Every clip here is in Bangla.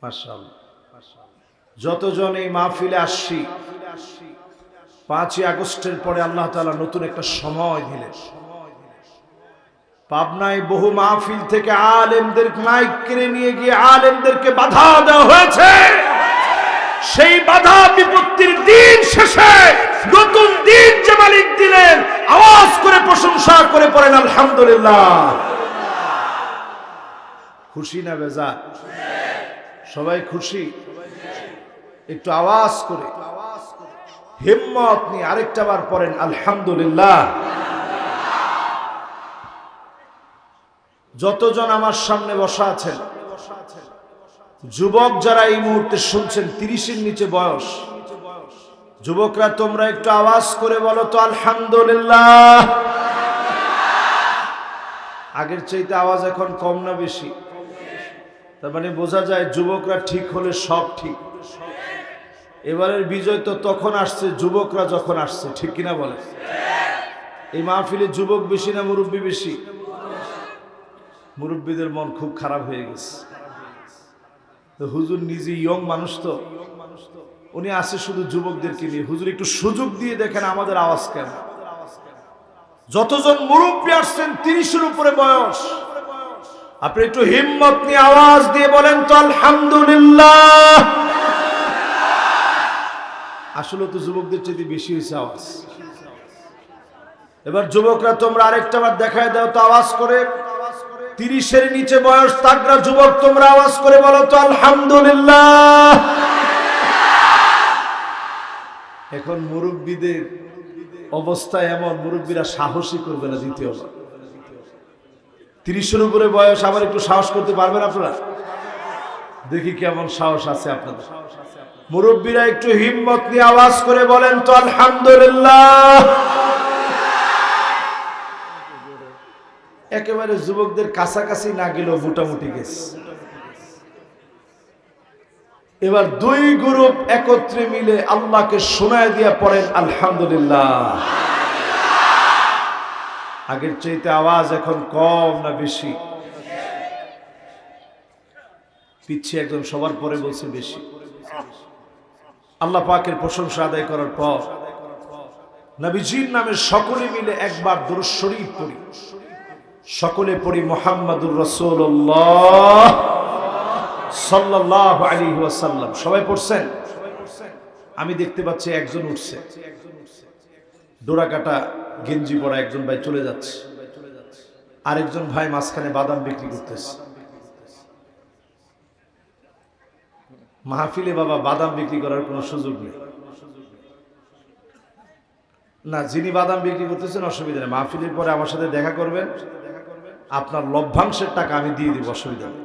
মাশাআল্লাহ। যতজন এই মাহফিলে আসছি, 5ই আগস্টের পরে আল্লাহ তাআলা নতুন একটা সময় দিলেন। পাবনায় বহু মাহফিল থেকে আলেমদের মাইক কিনে নিয়ে গিয়ে আলেমদেরকে বাধা দেওয়া হয়েছে। সেই বাধা বিপত্তির দিন শেষে নতুন দিন যে মালিক দিলেন, আওয়াজ করে প্রশংসা করে পড়েন আলহামদুলিল্লাহ। খুশি না বেজার? সবাই খুশি? একটু আওয়াজ করে হিম্মত নিয়ে আরেকটা বার পড়েন আলহামদুলিল্লাহ। যতজন আমার সামনে বসা আছেন, যুবক যারা এই মুহূর্তে শুনছেন, 30-এর নিচে বয়স, যুবকরা তোমরা একটু আওয়াজ করে বলো তো আলহামদুলিল্লাহ। আগের চাইতে আওয়াজ এখন কম না বেশি? তার মানে বোঝা যায় যুবকরা ঠিক হলে সব ঠিক। এবারের বিজয় তো তখন আসছে যুবকরা যখন আসছে, ঠিক কিনা বলে? এই মাহফিলে যুবক বেশি না মুরব্বী বেশি? মুরব্বীদের মন খুব খারাপ হয়ে গেছে। তো হুজুর নিজে ইয়ং মানুষ, তো উনি আসে শুধু যুবকদেরকে নিয়ে। হুজুর একটু সুযোগ দিয়ে দেখেন আমাদের আওয়াজ কেন। যতজন মুরব্বী আসছেন 30-এর উপরে বয়স, আপনি একটু হিম্মত নিয়ে আওয়াজ দিয়ে বলেন তো আলহামদুলিল্লাহ। আসলে তো যুবকদের চেয়ে বেশি হয়েছে আওয়াজ। এবার যুবকরা তোমরা আরেকটা বার দেখায় দাও তো আওয়াজ করে। 30-এর নিচে বয়স তাগড়া যুবক তোমরা আওয়াজ করে বলো তো আলহামদুলিল্লাহ। এখন মুরব্বীদের অবস্থা এমন, মুরব্বীরা সাহসই করবে না দ্বিতীয়বার। 30-এর উপরে বয়স, আবার একটু সাহস করতে পারবেন আপনারা? দেখি কেমন সাহস আছে আপনাদের। মুরব্বীরা একটু হিম্মত নিয়ে আওয়াজ করে বলেন তো আলহামদুলিল্লাহ। একেবারে যুবকদের কাছাকাছি না গেলেও মোটামুটি গেছে। এবার দুই গ্রুপ একত্রে মিলে আল্লাহকে শোনায় দিয়া পড়েন আলহামদুলিল্লাহ। আগের চাইতে আওয়াজ এখন কম না বেশি? পিছিয়ে একজন সবার পরে বলছে বেশি। আল্লাহ পাকের প্রশংসা আদায় করার পর নবীজির নামে সকলে মিলে একবার দুরূদ শরীফ পড়ি। সকলে পড়ি মুহাম্মাদুর রাসূলুল্লাহ সাল্লাল্লাহু আলাইহি ওয়াসাল্লাম। সবাই পড়ছেন? আমি দেখতে পাচ্ছি একজন উঠছে, ডোরাকাটা গেঞ্জি পরা একজন ভাই চলে যাচ্ছে, আরেকজন ভাই মাঝখানে বাদাম বিক্রি করতেছে। মাহফিলে বাবা বাদাম বিক্রি করার কোনো সুযোগ নেই না। যিনি বাদাম বিক্রি করতেছেন অসুবিধা নেই, মাহফিলের পরে আমার সাথে দেখা করবেন, আপনার লভ্যাংশের টাকা আমি দিয়ে দিব, অসুবিধা নেই।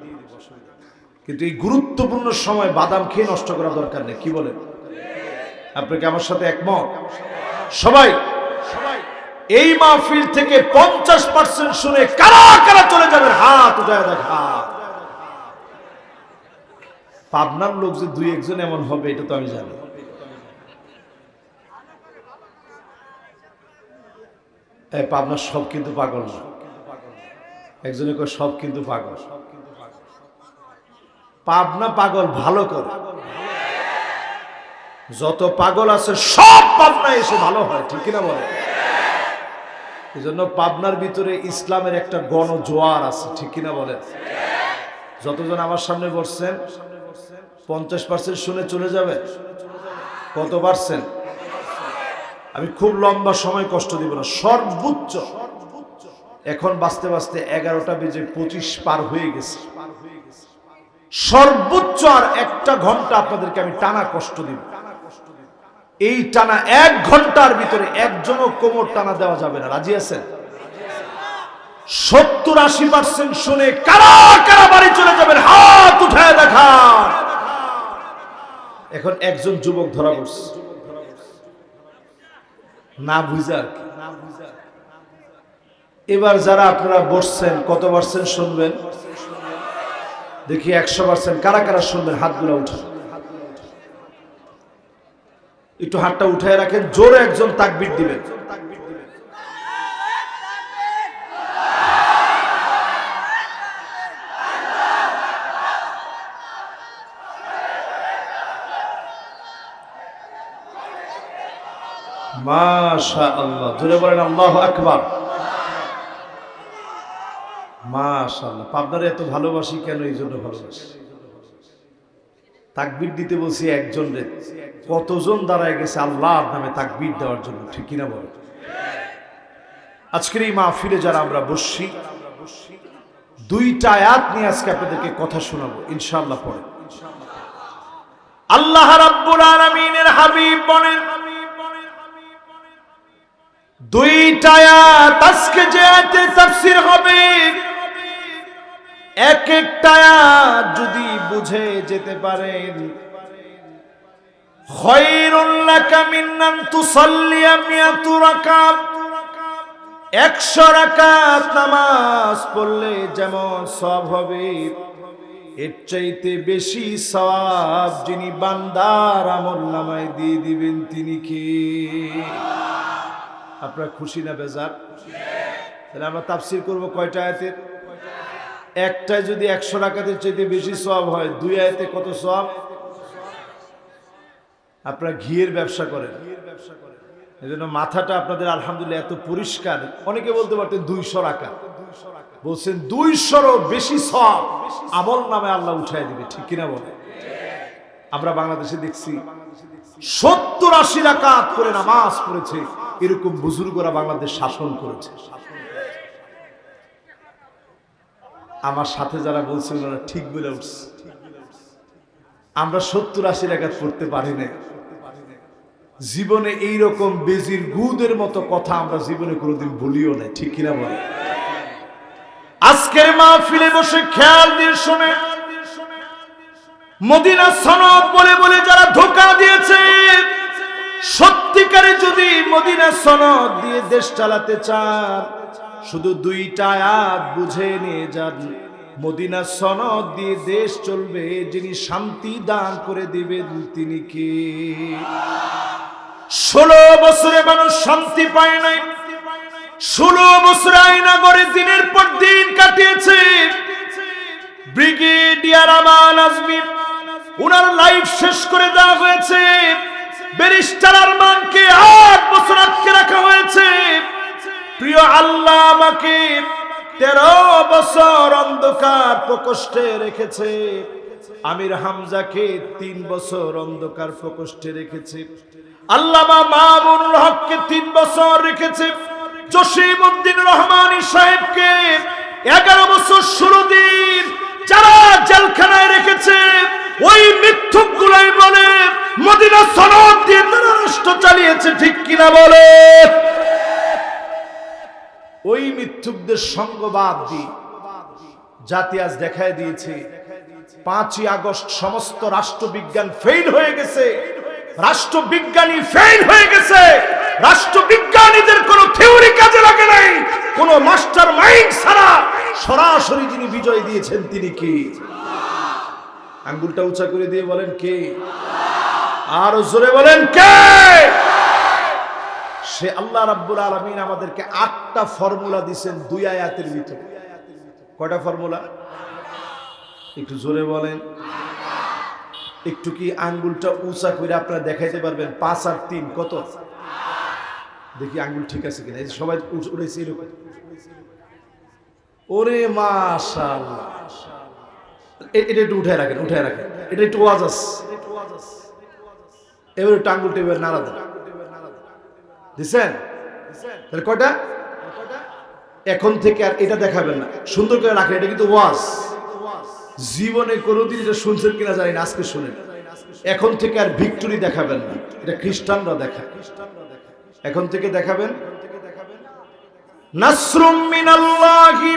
কিন্তু এই গুরুত্বপূর্ণ সময় বাদাম খেয়ে নষ্ট করা দরকার নেই। কি বলেন? আপনি কি আমার সাথে একমত? সবাই এই মাহফিল থেকে 50% শুনে কারা কারা চলে যাবেন হাত উঠায় দেখা। পাবনার লোক যে 2-1 এমন হবে এটা তো আমি জানি। পাবনার সব কিন্তু পাগল না। একজনে কয় সব কিন্তু পাগল। পাবনা পাগল ভালো করে। যত পাগল আছে সব পাবনা এসে ভালো হয়, ঠিক কিনা বলে? এই জন্য পাবনার ভিতরে ইসলামের একটা গণজোয়ার আছে, ঠিক কিনা বলে? যতজন আমার সামনে বসছেন 50% শুনে চলে যাবে। কত পারছেন? আমি খুব লম্বা সময় কষ্ট দিব না। সর্বোচ্চ এখন বাঁচতে বাঁচতে 11:25 পার হয়ে গেছে। সর্বোচ্চ আর 1 ঘন্টা আপনাদেরকে আমি টানা কষ্ট দিব। এই টানা 1 ঘন্টার ভিতরে একজনও কোমর টানা দেওয়া যাবে না। রাজি আছেন? 70-80% শুনে কারা কারা বাড়ি চলে যাবেন হাত উঠায় দেখা। এখন একজন যুবক ধরা পড়ছে না বুঝা। এবার যারা আপনারা বসছেন কত পার্সেন্ট শুনবেন দেখি? 100%। কারা কারা শুনবেন হাতগুলো উঠান। একটু হাতটা উঠায় রাখেন, জোরে একজন তাকবীর দিবেন। মাশাআল্লাহ, জোরে বলেন আল্লাহু আকবার। মাশাআল্লাহ, পাবনারে এত ভালোবাসি কেন? এই জন্য ভালোবাসি। তাকবীর দিতে বলছি একজন রে, কতজন দাঁড়ায় গেছে আল্লাহর নামে তাকবীর দেওয়ার জন্য, ঠিক কিনা বলেন? আজকের এই মাহফিলে যারা আমরা বসছি, দুইটা আয়াত নিয়ে আজকে আপনাদেরকে কথা শোনাবো ইনশাআল্লাহ। পড়ে আল্লাহ রাব্বুল আলামিনের হাবিব বলেন, দুইটা আয়াত আজকে যে আয়াতে তাফসীর হবে, এক একটা আয়াত যদি বুঝে যেতে পারেন, খায়রুল লাকা মিন আন তুসাল্লিয়া মিয়াতু রাকাত, 100 রাকাত নামাজ পড়লে যেমন সওয়াব হবে, এর চাইতে বেশি সওয়াব যিনি বান্দার আমলনামায় দিয়ে দিবেন তিনি কে? আপনারা খুশি না বেজার? তাহলে আমরা তাফসীর করব কয়টা আয়াতের? একটাই যদি 100 রাকাতের চাইতে বেশি সওয়াব হয়, দুই আয়াতে কত সওয়াব? আপনারা ঘিয়ের ব্যবসা করেন, এজন্য মাথাটা আপনাদের আলহামদুলিল্লাহ এত পরিষ্কার। অনেকে বলতে পারতেন 200 রাকাত, বলছেন 200রও বেশি সওয়াব আমল নামে আল্লাহ উঠায় দিবে, ঠিক কিনা বলে? আমরা বাংলাদেশে দেখছি 70-80 রাকাত করে নামাজ পড়েছে, এরকম বুজুর্গরা বাংলাদেশ শাসন করেছে। আমার সাথে যারা বলছে ওনারা ঠিক বলে উঠছে, আমরা 70-80 রাকাত পড়তে পারি না। জীবনে এইরকম বেজির গুদের মতো কথা আমরা জীবনে কোনোদিন বলিও না, ঠিক কিনা বলে? আজকের মাহফিলে বসে খেয়াল দিয়ে শুনে, মদিনা সনদ বলে বলে যারা ধোঁকা দিয়েছে, সত্যিকারে যদি মদিনা সনদ দিয়ে দেশ চালাতে চান, শুধু দুইটা আয়াত বুঝে নিয়ে যান। মদিনা সনদ দিয়ে দেশ চলবে, যিনি শান্তি দান করে দিবেন তিনি কে? 16 বছরে মানুষ শান্তি পায় নাই, 16 বছর আয়না করে দিনের পর দিন কাটিয়েছে। ব্রিগেডিয়ার আমান আজমি, উনার লাইফ শেষ করে দেওয়া হয়েছে। ব্যারিস্টার আরমানকে 8 বছর আটকে রাখা হয়েছে। প্রিয় আল্লাহ আমাকে 13 বছর অন্ধকার প্রকোষ্ঠে রেখেছে। আমির হামজাকে 3 বছর অন্ধকার প্রকোষ্ঠে রেখেছে। আল্লামা মামুনুল হককে 3 বছর রেখেছে। জসিমউদ্দিন রহমানী সাহেবকে 11 বছর 16 দিন যারা জেলখানায় রেখেছে, ওই মিথ্যুকগুলাই বলে মদিনা সনদ দিয়ে তারা রাষ্ট্র চালিয়েছে, ঠিক কিনা বলে? ওই মিথ্যুকদের সঙ্গবাদ দিয়ে জাতি আজ দেখায় দিয়েছে 5ই আগস্ট সমস্ত রাষ্ট্রবিজ্ঞান ফেল হয়ে গেছে, রাষ্ট্রবিজ্ঞানী ফেল হয়ে গেছে, রাষ্ট্রবিজ্ঞানীদের কোনো থিওরি কাজে লাগে নাই, কোনো মাস্টার মাইন্ড ছাড়া সরাসরি যিনি বিজয় দিয়েছেন তিনি কি? আঙ্গুলটা উঁচা করে দিয়ে বলেন কে? আর জোরে বলেন কে? সে আল্লাহ রাব্বুল আলামিন আমাদেরকে 8টা ফর্মুলা দিয়েছেন 2 আয়াতের ভিতরে। কয়টা ফর্মুলা? একটু জোরে বলেন। একটু কি আঙ্গুলটা উঁচা করে আপনারা দেখাইতে পারবেন? 5 আর 3 কত? দেখি আঙ্গুল ঠিক আছে কিনা। এই সবাই উঠেছে এরকম। ওরে মাশাআল্লাহ, এটা একটু উঠায় রাখেন, উঠায় রাখেন, এটা একটু ওয়াজ আছে। এবার একটু আঙ্গুলটা এবার নাড়া দেন, দিছেন? তাহলে কয়টা? এখন থেকে আর এটা দেখাবেন না, সুন্দর করে রাখেন। এটা কিন্তু ওয়াজ, জীবনে কোনোদিন এটা শুনছেন কিনা জানি না, আজকে শুনেন। এখন থেকে আর ভিক্টরি দেখাবেন না, এটা খ্রিস্টানরা দেখায়। এখন থেকে দেখাবেন নাসরুম মিনাল্লাহি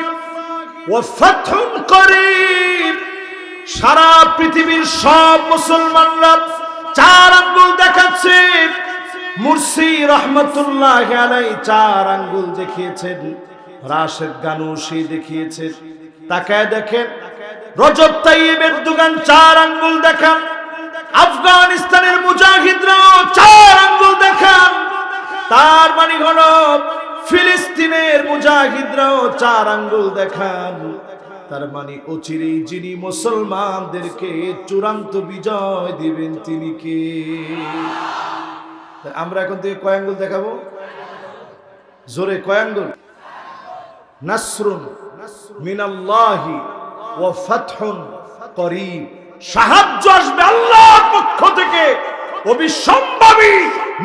ওয়া ফাতহুন করিব। সারা পৃথিবীর সব মুসলমানরা 4 আঙ্গুল দেখাচ্ছে। মুরসি রহমতুল্লাহি আলাইহি 4 আঙ্গুল দেখিয়েছেন, রাশেদ গানুশি দেখিয়েছেন। তাকায় দেখেন, রজব তাইয়্যিব এরদোগান 4 আঙ্গুল দেখান, আফগানিস্তানের মুজাহিদরাও 4 আঙ্গুল দেখান। তার মানে হলো ফিলিস্তিনের মুজাহিদরাও 4 আঙ্গুল দেখান। তার মানে অচিরেই যিনি মুসলমানদেরকে চূড়ান্ত বিজয় দিবেন তিনি কে? আমরা এখন থেকে কয় আঙ্গুল দেখাবো? জোরে কয় আঙ্গুল? নাসরুন মিনাল্লাহি ওয়া ফাতহুন করিব, সাহায্য আসবে আল্লাহর পক্ষ থেকে, অবিসম্ভাবী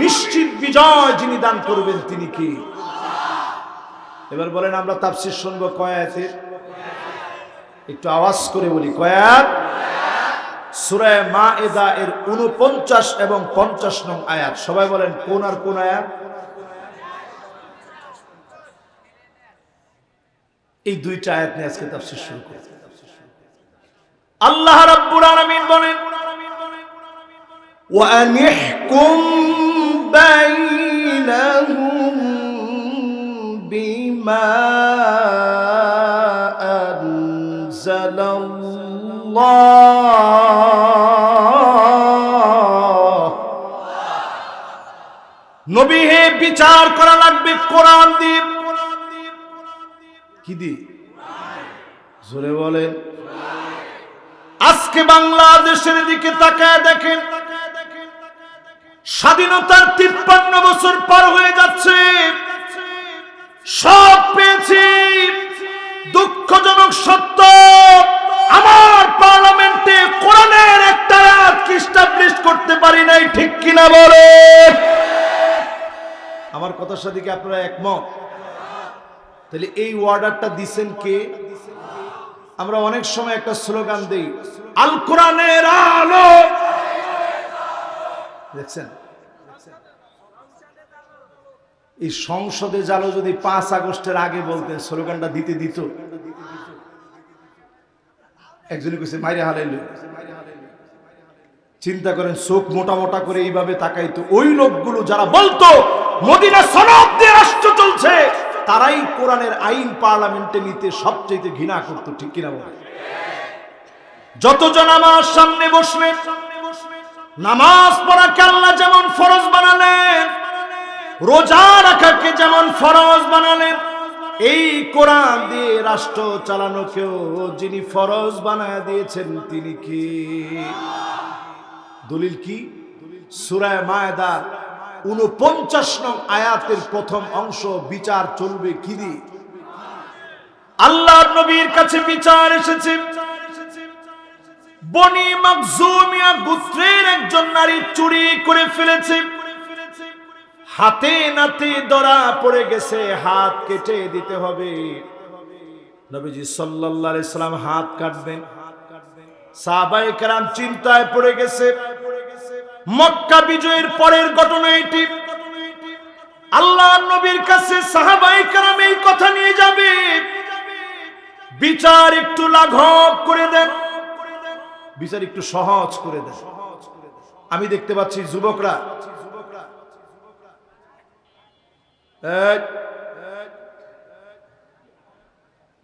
নিশ্চিত বিজয় যিনি দান করবেন তিনি কি? এবার বলেন আমরা তাফসীর শুনবো কয় আয়াতের? একটু আওয়াজ করে বলি, কয় আয়াত? সূরা মায়েদা এর 49 এবং 50 নং আয়াত। সবাই বলেন কোন আর কোন আয়াত? এই দুইটা আয়াত নিয়ে আজকে তাফসীর শুরু করব। আল্লাহ রাব্বুল আলামিন বলেন, ওয়া আনিহকুম বাইনাহুম বিমা আনজালাল্লাহ। নবী হে, বিচার করা লাগবে কোরআন দিয়ে। কি দিয়ে? জোরে বলেন। আজকে বাংলাদেশের দিকে তাকায় দেখেন, স্বাধীনতার 53 বছর পার হয়ে যাচ্ছে, সব পেয়েছি। দুঃখজনক সত্য, আমার পার্লামেন্টে কোরআনের একটা আয়াত এস্টাবলিশ করতে পারি নাই, ঠিক কিনা বলে? আমার কথার সাথে কি আপনারা একমত? তাহলে এই অর্ডারটা দিবেন কে? আমরা অনেক সময় একটা স্লোগান দেই, আল কোরআনের আলো। দেখছেন, এই সংসদে জালো যদি 5 আগস্টের আগে বলতেন, স্লোগানটা দিতে দিত। একজনই কইছে মাইরে হালাইল। চিন্তা করেন, চোখ মোটা মোটা করে এইভাবে তাকাইতো। ওই লোকগুলো যারা বলতো মদিনা সনদ দিয়ে রাষ্ট্র চলছে, তারাই কোরআনের আইন পার্লামেন্টে নিতে সবচেয়ে ঘৃণা করতো, ঠিক কিনা বলে? যতজন আমার সামনে বসলেন, নামাজ পড়াকে আল্লাহ যেমন ফরজ বানালেন, রোজা রাখাকে যেমন ফরজ বানালেন, এই কোরআন দিয়ে রাষ্ট্র চালানোকেও যিনি ফরজ বানায় দিয়েছেন তিনি কি? দলিল কি? সূরা মায়েদার 49 নং আয়াতের প্রথম অংশ, বিচার চলবে কি দিয়ে? আল্লাহর নবীর কাছে বিচার এসেছে। বনি মাখজুমিয়া গোত্রের একজন নারী চুরি করে ফেলেছে, হাতে নাতে ধরা পড়ে গেছে, হাত কেটে দিতে হবে। নবীজি সাল্লাল্লাহু আলাইহি সাল্লাম হাত কাটবেন। সাহাবায়ে কেরাম চিন্তায় পড়ে গেছে। মক্কা বিজয়ের পরের ঘটনা এটি। আল্লাহর নবীর কাছে সাহাবায়ে কেরাম এই কথা নিয়ে যাবে, বিচার একটু লাঘব করে দেন, বিচার একটু সহজ করে দেন। আমি দেখতে পাচ্ছি যুবকরা,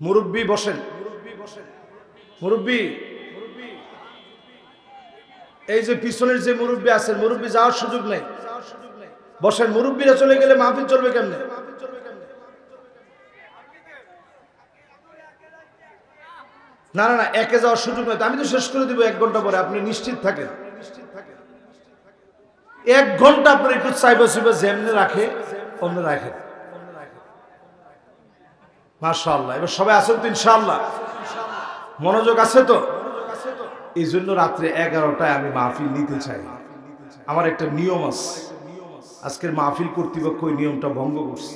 মুরব্বী বসেন, মুরব্বী, এই যে পিছনের যে মুরব্বী আছেন, মুরব্বী যাওয়ার সুযোগ নেই, বসেন। মুরব্বীরা চলে গেলে মাহফিল চলবে কেমনে? না না না, একে যাওয়ার সুযোগ নেই। আমি তো শেষ করে দিব 1 ঘন্টা পরে, আপনি নিশ্চিত থাকেন। 1 ঘন্টা আপনার একটু চাইবা চাইবা যেমনে রাখে অন্য রাখেন। মাশাআল্লাহ। এবার সবাই আছেন তো ইনশাআল্লাহ? মনোযোগ আছে তো? এই জন্য রাত্রে 11টায় আমি মাহফিল নিতে চাই। আমার একটা নিয়ম আছে, আজকের মাহফিল কর্তৃপক্ষ ওই নিয়মটা ভঙ্গ করছে।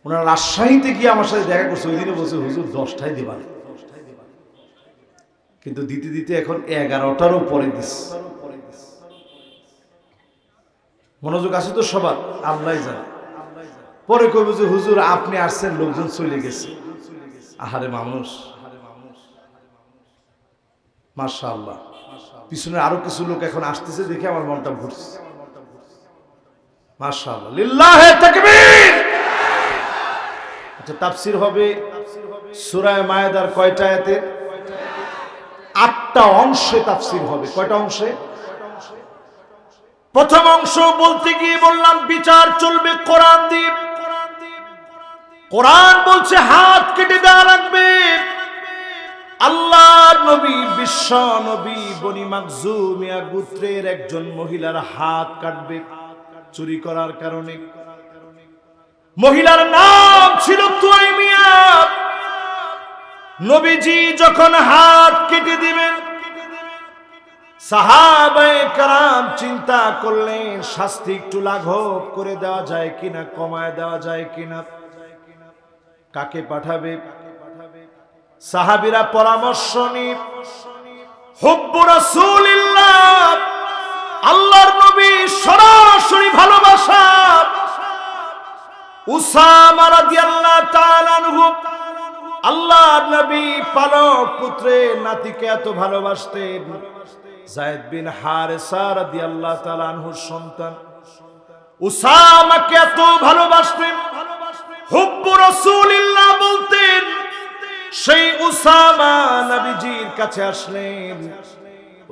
ওনারা রাজশাহীতে গিয়ে আমার সাথে দেখা করছে, ওই দিনে বলছে হুজুর 10টায় দিবেন, কিন্তু দিতে দিতে এখন 11টারও পরে দিচ্ছে। মনোযোগ আছে তো সবার? আল্লাহই জানে। পরে কইব যে হুজুর আপনি আসছেন, লোকজন চলে গেছে। আহারে মানুষ। মাশাআল্লাহ, পিছনে আরো কিছু লোক এখন আসতেছে দেখে আমার মনটা ঘুরছে। মাশাআল্লাহ, লিল্লাহে তাকবীর। আচ্ছা, তাফসীর হবে সূরা মায়েদার কয়টা আয়াতে? 8টা অংশে তাফসীর হবে। কয়টা অংশে? প্রথম অংশ বলতে গিয়ে বললাম বিচার চলবে কোরআন দিয়ে। কোরআন বলছে হাত কেটে দেওয়া লাগবে, আল্লাহর নবী বিশ্ব নবী বনি মাখজুমিয়া গোত্রের একজন মহিলার হাত কাটবে চুরি করার কারণে। মহিলার নাম ছিল তুয়াইমিয়া। নবীজি যখন হাত কেটে দিবেন, সাহাবায়ে কেরাম চিন্তা করলেন শাস্তি একটু লাঘব করে দেওয়া যায় কিনা, কমায় দেওয়া যায় কিনা, কাকে পাঠাবে। সাহাবীরা পরামর্শ নিয়ে হুব্বু রাসূলিল্লাহ, আল্লাহর নবী সরাসরি ভালোবাসা, উসামা রাদিয়াল্লাহু তাআলা আনহু, আল্লাহর নবী পালক পুত্রের নাতিকে এত ভালোবাসতেন। যায়েদ বিন হারেসা রাদিয়াল্লাহু তাআলা আনহুর সন্তান উসামাকে এত ভালোবাসতেন। হুব্বু রাসূলিল্লাহ বলতেন। সেই উসামা নবীজির কাছে আসলেন,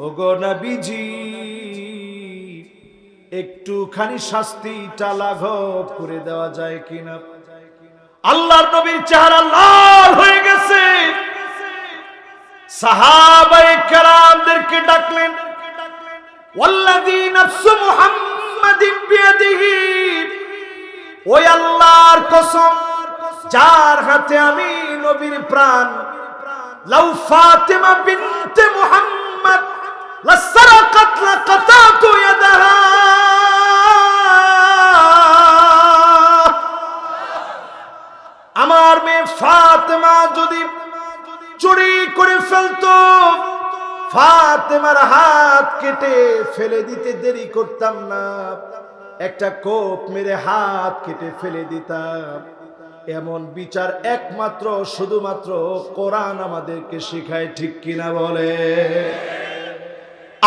ওগো নবীজি, একটুখানি শাস্তিটা লাঘব করে দেওয়া যায় কিনা। আল্লাহর নবীর চেহারা লাল হয়ে গেছে। সাহাবায়ে কেরামদেরকে ডাকলেন, ওয়াল্লাযী নাফসু মুহাম্মাদিন বিয়াদিহি, ওই আল্লাহর কসম যার হাতে আমি নবীর প্রাণ, লাউ ফাতিমা বিনতে মুহাম্মদ লাসরাকাত লাকাতাতু ইয়াদাহা, আমার মেয়ে ফাতেমা যদি চুরি করে ফেলতো, ফাতেমার হাত কেটে ফেলে দিতে দেরি করতাম না, একটা কোপ মেরে হাত কেটে ফেলে দিতাম। এমন বিচার একমাত্র শুধুমাত্র কোরআন আমাদেরকে শেখায়, ঠিক কিনা বলে।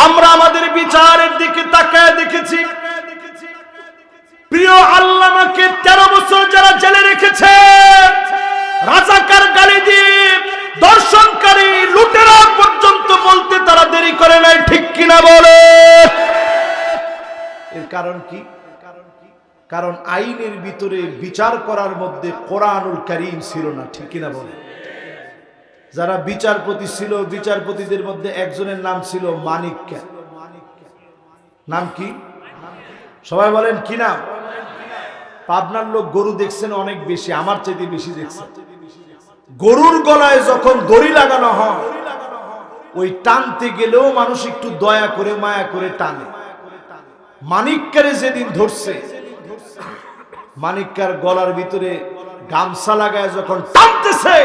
আমরা আমাদের বিচারের দিকে তাকায় দেখেছি, প্রিয় আল্লামাকে 13 বছর যারা জেলে রেখেছে, রাজাকার গালি দিয়ে দর্শনকারী লুটেরা পর্যন্ত বলতে তারা দেরি করে নাই, ঠিক কিনা বলে। এর কারণ কি? কারণ আইনের ভিতরে বিচার করার মধ্যে কোরআনুল কারীম ছিল না, ঠিক কিনা বলে। যারা বিচারপতি ছিল, বিচারপতিদের মধ্যে একজনের নাম ছিল মানিক্কা। নাম কি? সবাই বলেন কি নাম? পাবনার লোক গরু দেখছেন অনেক বেশি, আমার চাইতে বেশি দেখছেন। গরুর গলায় যখন দড়ি লাগানো হয়, ওই টানতে গেলেও মানুষ একটু দয়া করে মায়া করে টানে। মানিক্কারে যেদিন ধরছে, মানিক্কার গলার ভিতরে গামছা লাগায় যখন টানতেছে,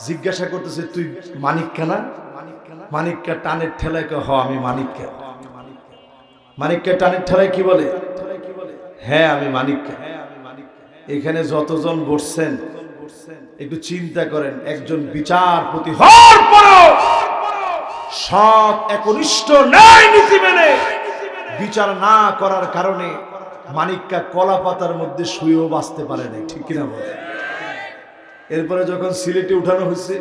জিজ্ঞাসা করতেছে, তুই মানিক্কা না? মানিক্কা টানের ঠেলায় হ, আমি মানিক্কা। মানিক্কা টানের ঠেলায় কি বলে? হ্যাঁ আমি মানিক্কা। এখানে যতজন বসছেন একটু চিন্তা করেন, একজন বিচারপতি হওয়ার পরও সৎ একনিষ্ঠ ন্যায় নীতি মেনে বিচার না করার কারণে মানিক্কা কলা পাতার মধ্যে শুয়েও বাঁচতে পারে না, ঠিক কিনা বলে। এরপরে যখন সিলেটে উঠানো হয়েছে,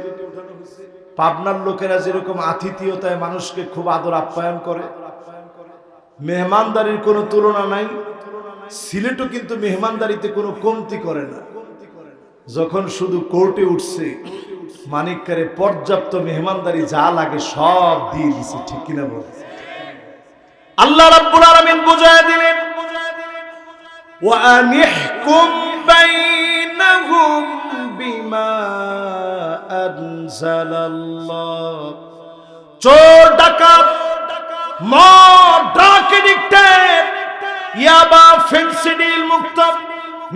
পাবনার লোকেরা যেরকম আতিথেয়তায় মানুষকে খুব আদর আপ্যায়ন করে, মেহমানদারির কোনো তুলনা নাই, সিলেটও কিন্তু মেহমানদারিতে কোনো কমতি করে না। যখন শুধু কোর্টে উঠছে, মানিক্কারে পর্যাপ্ত মেহমানদারি যা লাগে সব দিয়ে দিছে, ঠিক কিনা বলে। আল্লাহ রাব্বুল আলামিন বুঝায় দিলেন, ওয়া আনিহকুম বাইনাহুম বিমা আনজালাল্লাহ। চোর ডাকাত মদ ডাকে ডিক্টেট ইয়াবা ফেন্সিডিল মুক্ত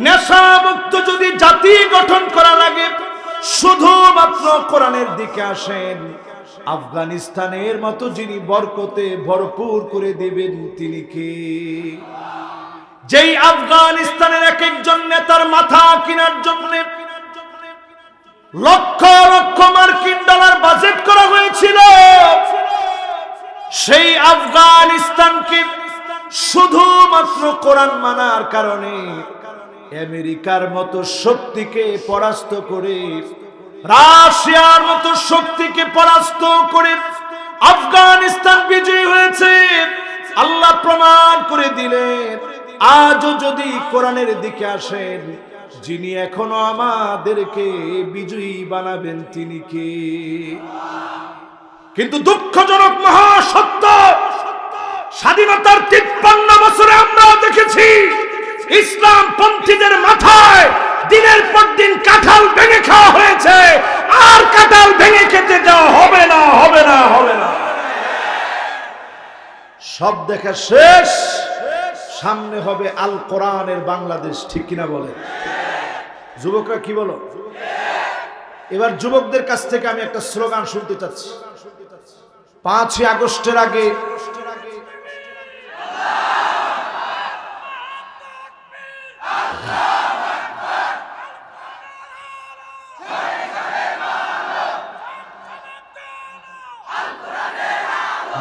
নেশা মুক্ত যদি জাতি গঠন করা লাগে, শুধুমাত্র কোরআনের দিকে আসেন। আফগানিস্তানের মতো যিনি বরকতে ভরপুর করে দিবেন তিনি কে? যেই আফগানিস্তানের এক একজন নেতার মাথা কেনার জন্য লক্ষ লক্ষ মার্কিন ডলার বাজেট করা হয়েছিল, সেই আফগানিস্তানকে শুধুমাত্র কোরআন মানার কারণে আমেরিকার মতো শক্তিকে পরাস্ত করে, রাশিয়ার মতো শক্তিকে পরাস্ত করে আফগানিস্তান বিজয়ী হয়েছে। আল্লাহ প্রমাণ করে দিলেন, আজও যদি কোরআনের দিকে আসেন, যিনি এখনো আমাদেরকে বিজয়ী বানাবেন তিনি কে? কিন্তু দুঃখজনক মহাসত্য, স্বাধীনতার 53 বছরে আমরা দেখেছি ইসলাম পন্থীদের মাথায় দিনের পর দিন কাঁঠাল ভেঙে খাওয়া হয়েছে, আর কাঁঠাল ভেঙে খেতে যাওয়া হবে না, হবে না, হবে না। সব দেখা শেষ, সামনে হবে আল কোরআনের বাংলাদেশ, ঠিক কিনা বলে? যুবকরা কি বলো? এবার যুবকদের কাছ থেকে আমি একটা স্লোগান শুনতে চাচ্ছি। 5ই আগস্টের আগে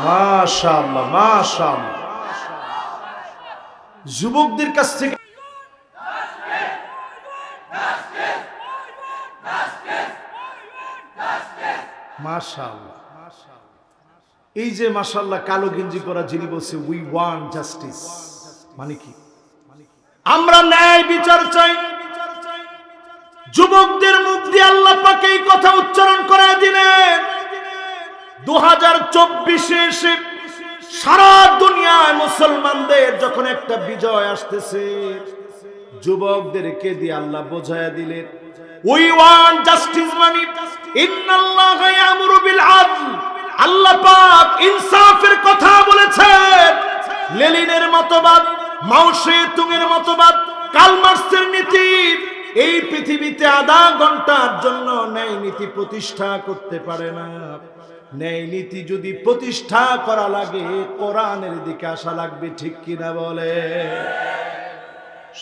মাশাআল্লাহ, মাশাআল্লাহ, যুবকদের কাছ থেকে মাশাআল্লাহ, এই যে মাশাআল্লাহ কালো গেঞ্জি পরা যিনি বলছে উই ওয়ান্ট জাস্টিস, মানে কি? আমরা ন্যায় বিচার চাই। যুবকদের মুখ দিয়ে আল্লাহ পাক এই কথা উচ্চারণ করে দিলেন। 2024 এসে সারা দুনিয়ায় মুসলমানদের যখন একটা বিজয় আসতেছে, যুবকদেরকে দিয়ে আল্লাহ বোঝায়া দিলেন উই ওয়ান্ট জাস্টিস, মানে ইন্নাল্লাহা ইয়ামুরু বিল আদল। আল্লাহ পাক ইনসাফের কথা বলেছেন। লেনিনের মতবাদ, মাও সেতুংয়ের মতবাদ, কার্ল মার্কসের নীতি এই পৃথিবীতে আধা ঘন্টার জন্য ন্যায় নীতি প্রতিষ্ঠা করতে পারে না। ন্যায় নীতি যদি প্রতিষ্ঠা করা লাগে কোরআনের দিকে আসা লাগবে, ঠিক কিনা বলে?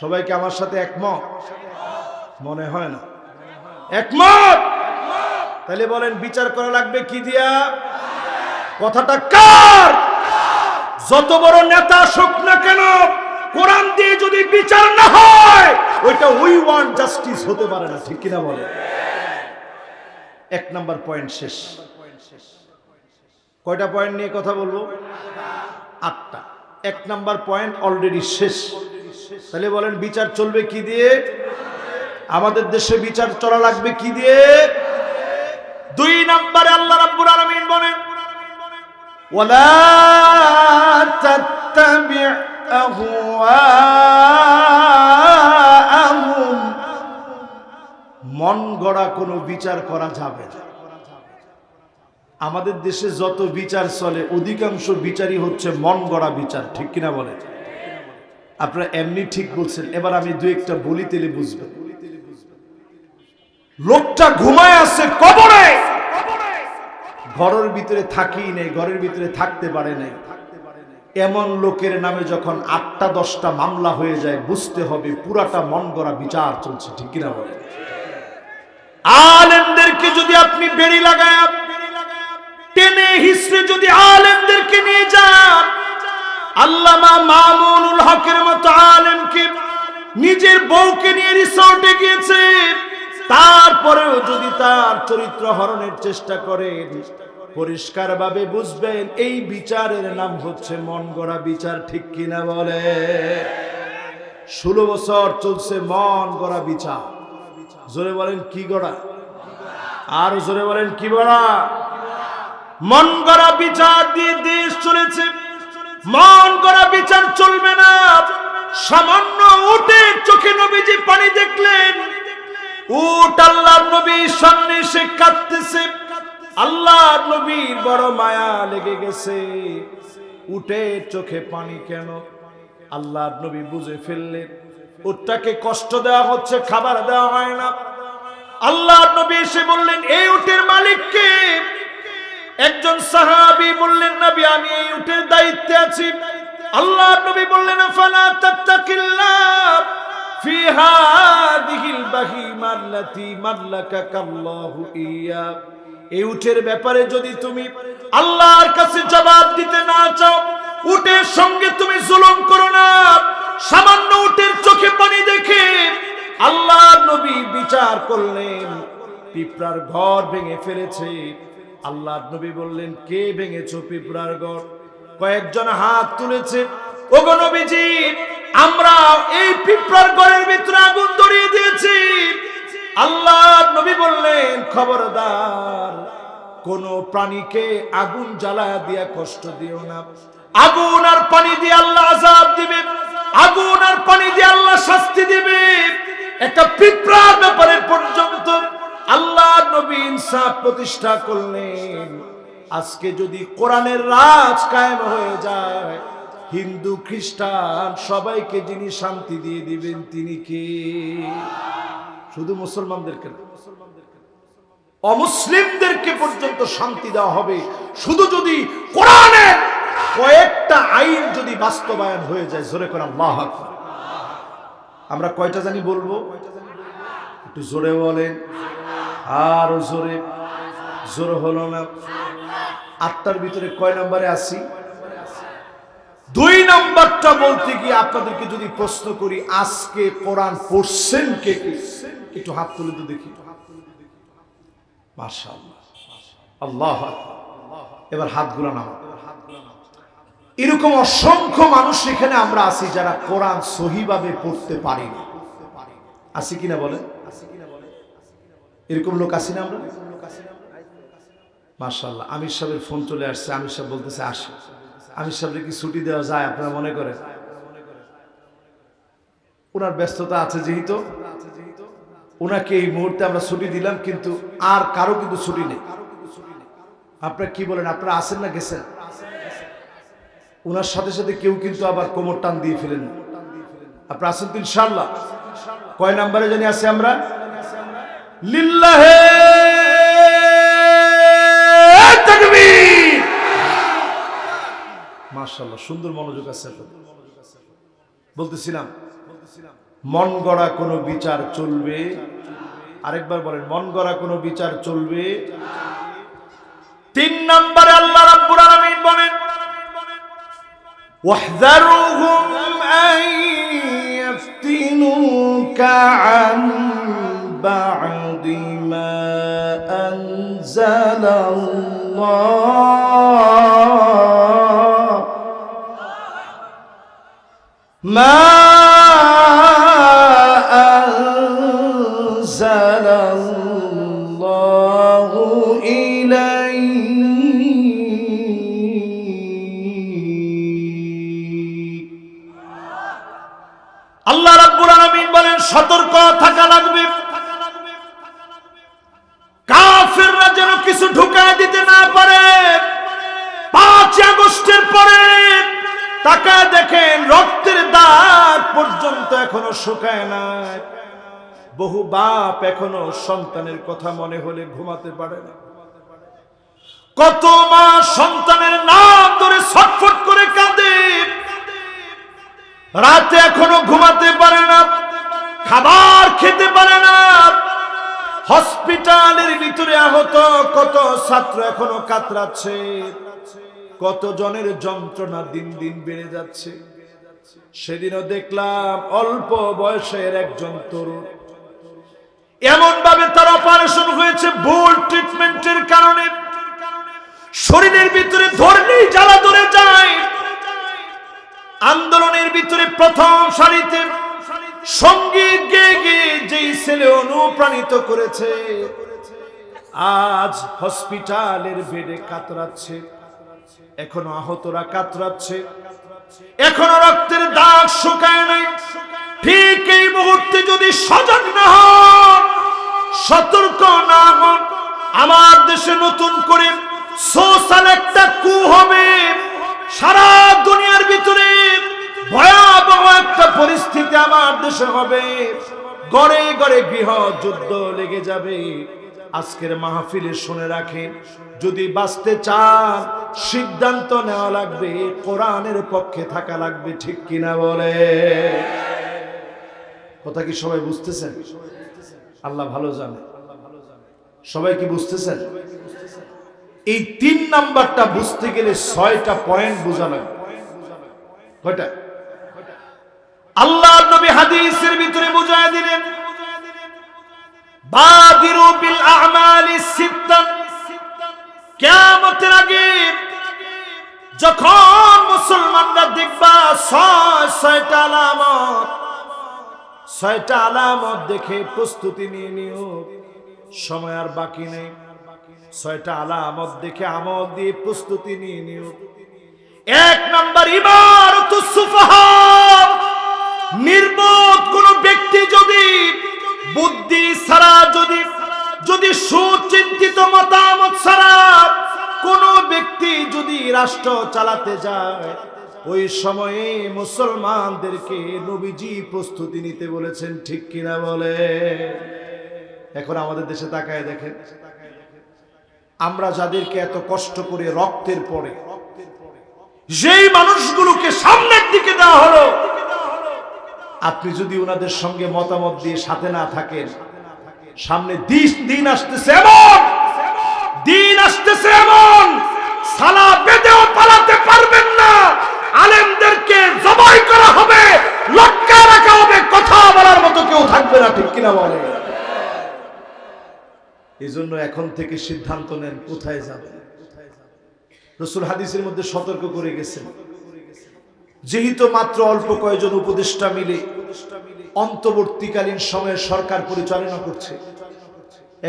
সবাইকে আমার সাথে একমত মনে হয় না? একমত? তাহলে বলেন বিচার করা লাগবে কি দিয়া? কথাটা কার? যত বড় নেতা হোক না কেন, কোরআন দিয়ে যদি বিচার না হয় ওইটা উই ওয়ান্ট জাস্টিস হতে পারে না, ঠিক কিনা বলে? 1 নাম্বার পয়েন্ট শেষ। কয়টা পয়েন্ট নিয়ে কথা বলবো? 8টা। 1 নাম্বার পয়েন্ট অলরেডি শেষ। তাহলে বলেন বিচার চলবে কি দিয়ে? আমাদের দেশে বিচার চলা লাগবে কি দিয়ে? 2 নম্বরে আল্লাহ রাব্বুল আলামিন বলেন ওয়ালা তাত্তাবি আহওয়াআহুম, মন গড়া কোনো বিচার করা যাবে না। আমাদের দেশে যত বিচার চলে অধিকাংশ বিচারই হচ্ছে মন গড়া বিচার, ঠিক কিনা বলে? আপনারা এমনি ঠিক বলছেন। এবার আমি 2-1টা বলি, তেলে বুঝবেন। লোকটা ঘুমায় আছে কবরে, ঘরের ভিতরে থাকেই নাই, ঘরের ভিতরে থাকতে পারে নাই। এমন লোকের নামে যখন 8টা 10টা মামলা হয়ে যায়, বুঝতে হবে পুরাটা মন গড়া বিচার চলছে, ঠিক কিনা বলে? আলেমদেরকে যদি আপনি বেড়ি লাগায় টেনে হিসড়ে যদি আলেমদেরকে নিয়ে যান, আল্লামা মামুনুল হকের মতো আলেমকে নিজের বউকে নিয়ে রিসর্টে গিয়েছে, তারপরেও যদি তার চরিত্র হরণের চেষ্টা করেন, পরিষ্কারভাবে বুঝবেন এই বিচারের নাম হচ্ছে মন গড়া বিচার, ঠিক কিনা বলে? 16 বছর চলছে মন গড়া বিচার। জোরে বলেন কি গড়া? আর জোরে বলেন কি গড়া? মন গড়া বিচার দিয়ে দেশ চলেছে। মন গড়া বিচার চলবে না। সামান্য উটের চোখে নবীজি পানি দেখলেন, উট আল্লাহর নবীর সামনে এসে কাঁদতেছে। আল্লাহর নবীর বড় মায়া লেগে গেছে, উটের চোখে পানি কেন? আল্লাহর নবী বুঝে ফেললেন উটটাকে কষ্ট দেওয়া হচ্ছে, খাবার দেওয়া হয় না। আল্লাহর নবী এসে বললেন এই উটের মালিক কে? একজন সাহাবী বললেন নবী আমি এই উটের দায়িত্বে আছি। আল্লাহর নবী বললেন ফালা তাত্তাকিল্লাহ ফি হাদিহিল বাহিমা আল্লাতী মাল্লাকাকাল্লাহু ইয়া। এই উটের ব্যাপারে যদি তুমি আল্লাহর কাছে জবাব দিতে না চাও, উটের সঙ্গে তুমি জুলুম করো না। সামান্য উটের চোখে পানি দেখে আল্লাহর নবী বিচার করলেন পিঁপড়ার ঘর ভেঙে ফেলেছে। আল্লাহর নবী বললেন কে ভেঙেছো পিঁপড়ার ঘর? কয়েকজন হাত তুলেছে। ওগো নবীজি আমরা এই পিঁপড়ার ঘরের ভিতরে আগুন ধরিয়ে দিয়েছি। আল্লাহ নবী বললেন, খবরদার কোন প্রাণীকে আগুন জ্বালায়া দিয়া কষ্ট দিও না। আগুন আর পানি দিয়ে আল্লাহ আযাব দিবে, আগুন আর পানি দিয়ে আল্লাহ শাস্তি দিবে। একটা পিঁপড়ার ব্যাপারে পর্যন্ত আল্লাহ নবী ইনসাফ প্রতিষ্ঠা করলেন। আজকে যদি কোরআনের রাজ কায়েম হয়ে যায়, হিন্দু খ্রিস্টান সবাইকে যিনি শান্তি দিয়ে দিবেন তিনি কে? শুধু মুসলমানদেরকে না, অমুসলিমদেরকে পর্যন্ত শান্তি দেওয়া হবে শুধু যদি কোরআনের কয়েকটা আইন যদি বাস্তবায়ন হয়ে যায়। জোরে করে আল্লাহু আকবার। আমরা কয়টা জানি বলবো? একটু জোরে বলেন। আর জোরে, জোরে হলো না। 8টার ভিতরে কয় নম্বরে আছি? 2 নম্বরটা বলতে গিয়ে আপনাদেরকে যদি প্রশ্ন করি, আজকে কোরআন পড়ছেন কে কে? একটু হাত তুলে তো দেখি। মাশাআল্লাহ, আল্লাহু আকবার। এবার হাতগুলো নাও। এরকম অসংখ্য মানুষ এখানে আমরা আছি যারা কোরআন সহিভাবে পড়তে পারি না। আছি কিনা বলেন? এরকম লোক আছি না আমরা? মাশাআল্লাহ। আমির সাহেবের ফোন চলে আসছে। আমির সাহেব বলতেছে আসে। আমির সাহেবকে কি ছুটি দেওয়া যায় আপনারা মনে করেন? ওনার ব্যস্ততা আছে যেহেতু, ওনাকে এই মুহূর্তে আমরা ছুটি দিলাম, কিন্তু আর কারো কিন্তু ছুটি নেই। আপনারা কি বলেন? আপনারা আছেন না গেছেন? ওনার সাথে সাথে কেউ কিন্তু আবার কোমর টান দিয়ে ফেলেন। আপনারা আছেন তো ইনশাআল্লাহ? কয় নাম্বারে জানি আছে আমরা? লিল্লাহে তাকবীর। মাশাআল্লাহ, সুন্দর মনোযোগ আছে। বলতেছিলাম মন গড়া কোনো বিচার চলবে। আরেকবার বলেন, মন গড়া কোনো বিচার চলবে। 3 নম্বরে আল্লাহ রাব্বুল আলামিন বলেন, ওয়াহযারুহুম আন ইয়াফতিনুকা আন বা'দি মা আনজালাল্লাহ মা আনজালাল্লাহু ইলাইক। আল্লাহ রাব্বুল আলামিন বলেন, সতর্ক থাকা লাগবে। কাফেররা যেন কিছু ঢুকায় দিতে না পারে। 5 আগস্টের পরে তাকায় দেখেন, রক্তের দাগ পর্যন্ত এখনো শুকায় নাই। বহু বাপ এখনো সন্তানের কথা মনে হলে ঘুমাতে পারে না। কত মা সন্তানের নাম ধরে ছটফট করে কাঁদে, রাতে এখনো ঘুমাতে পারে না, খাবার খেতে পারে না। হসপিটালের ভিতরে আহত কত ছাত্র এখনো কাতরাচ্ছে। কত জনের যন্ত্রণা দিন দিন বেড়ে যাচ্ছে। সেদিনও দেখলাম অল্প বয়সের একজন তরুণ, এমন ভাবে তার অপারেশন হয়েছে ভুল ট্রিটমেন্টের কারণে। শরীরের ভিতরে ধরলেই জ্বালা ধরে যায়। আন্দোলনের ভিতরে প্রথম সারিতে সঙ্গীত গেয়ে গেয়ে যেই ছেলে অনুপ্রাণিত করেছে, আজ হসপিটালের বেডে কাতরাচ্ছে। এখনো আহতরা কাতরাচ্ছে, এখনো রক্তের দাগ শুকায় নাই। ঠিক এই মুহূর্তে যদি সজাগ না হন, সতর্ক না হন, আমার দেশে নতুন করে সোশ্যাল একটা কু হবে। সারা দুনিয়ার ভিতরে ভয়াবহ একটা পরিস্থিতি আমার দেশে হবে। গড়ে গড়ে গৃহ যুদ্ধ লেগে যাবে। আজকের মাহফিলে শুনে রাখেন, যদি বাঁচতে চান সিদ্ধান্ত নেওয়া লাগবে, কোরআনের পক্ষে থাকা লাগবে। ঠিক কিনা বলে? কথা কি সবাই বুঝতেছেন? আল্লাহ ভালো জানে। সবাই কি বুঝতেছেন? এই 3 নাম্বারটা বুঝতে গেলে 6টা পয়েন্ট বোঝা লাগবে। কয়টা? আল্লাহর নবী হাদিসের ভিতরে বুঝায় দিলেন, বাদিরু বিল আ'মালি সিত্তান। কিয়ামতের আগে যখন মুসলমানরা দেখবা ছয়টা আলামত দেখে প্রস্তুতি নিয়ে নিও, সময় আর বাকি নেই। ছয়টা আলামত দেখে আমল দিয়ে প্রস্তুতি নিয়ে নিও। 1 নাম্বার ইমারাতুস সুফাহা, নির্বোধ কোন ব্যক্তি যদি বুদ্ধি ছাড়া যদি সুচিন্তিত মতামত ছাড়া কোন ব্যক্তি যদি রাষ্ট্র চালাতে যায়, ওই সময়ে মুসলমানদেরকে নবীজি প্রস্তুতি নিতে বলেছেন, ঠিক কিনা বলে? এখন আমাদের দেশে তাকায় দেখেন, আমরা যাদেরকে এত কষ্ট করে রক্তের পরে যেই মানুষগুলোকে সামনের দিকে দেওয়া হলো, আপনি যদি ওনাদের সঙ্গে মতামত দিয়ে সাথে না থাকেন, সামনে দিন আসতেছে এমন সালা বেঁধেও পালাতে পারবেন না। আলেমদেরকে জবাই করা হবে, লটকা রাখা হবে, কথা বলার মতো কেউ থাকবে না, ঠিক কিনা বলে? এই জন্য এখন থেকে সিদ্ধান্ত নেন কোথায় যাবেন। রাসূল হাদিসের মধ্যে সতর্ক করে গেছেন, যেহেতু মাত্র অল্প কয়েকজন উপদেষ্টা মিলে অন্তর্বর্তীকালীন সময়ে সরকার পরিচালনা করছে,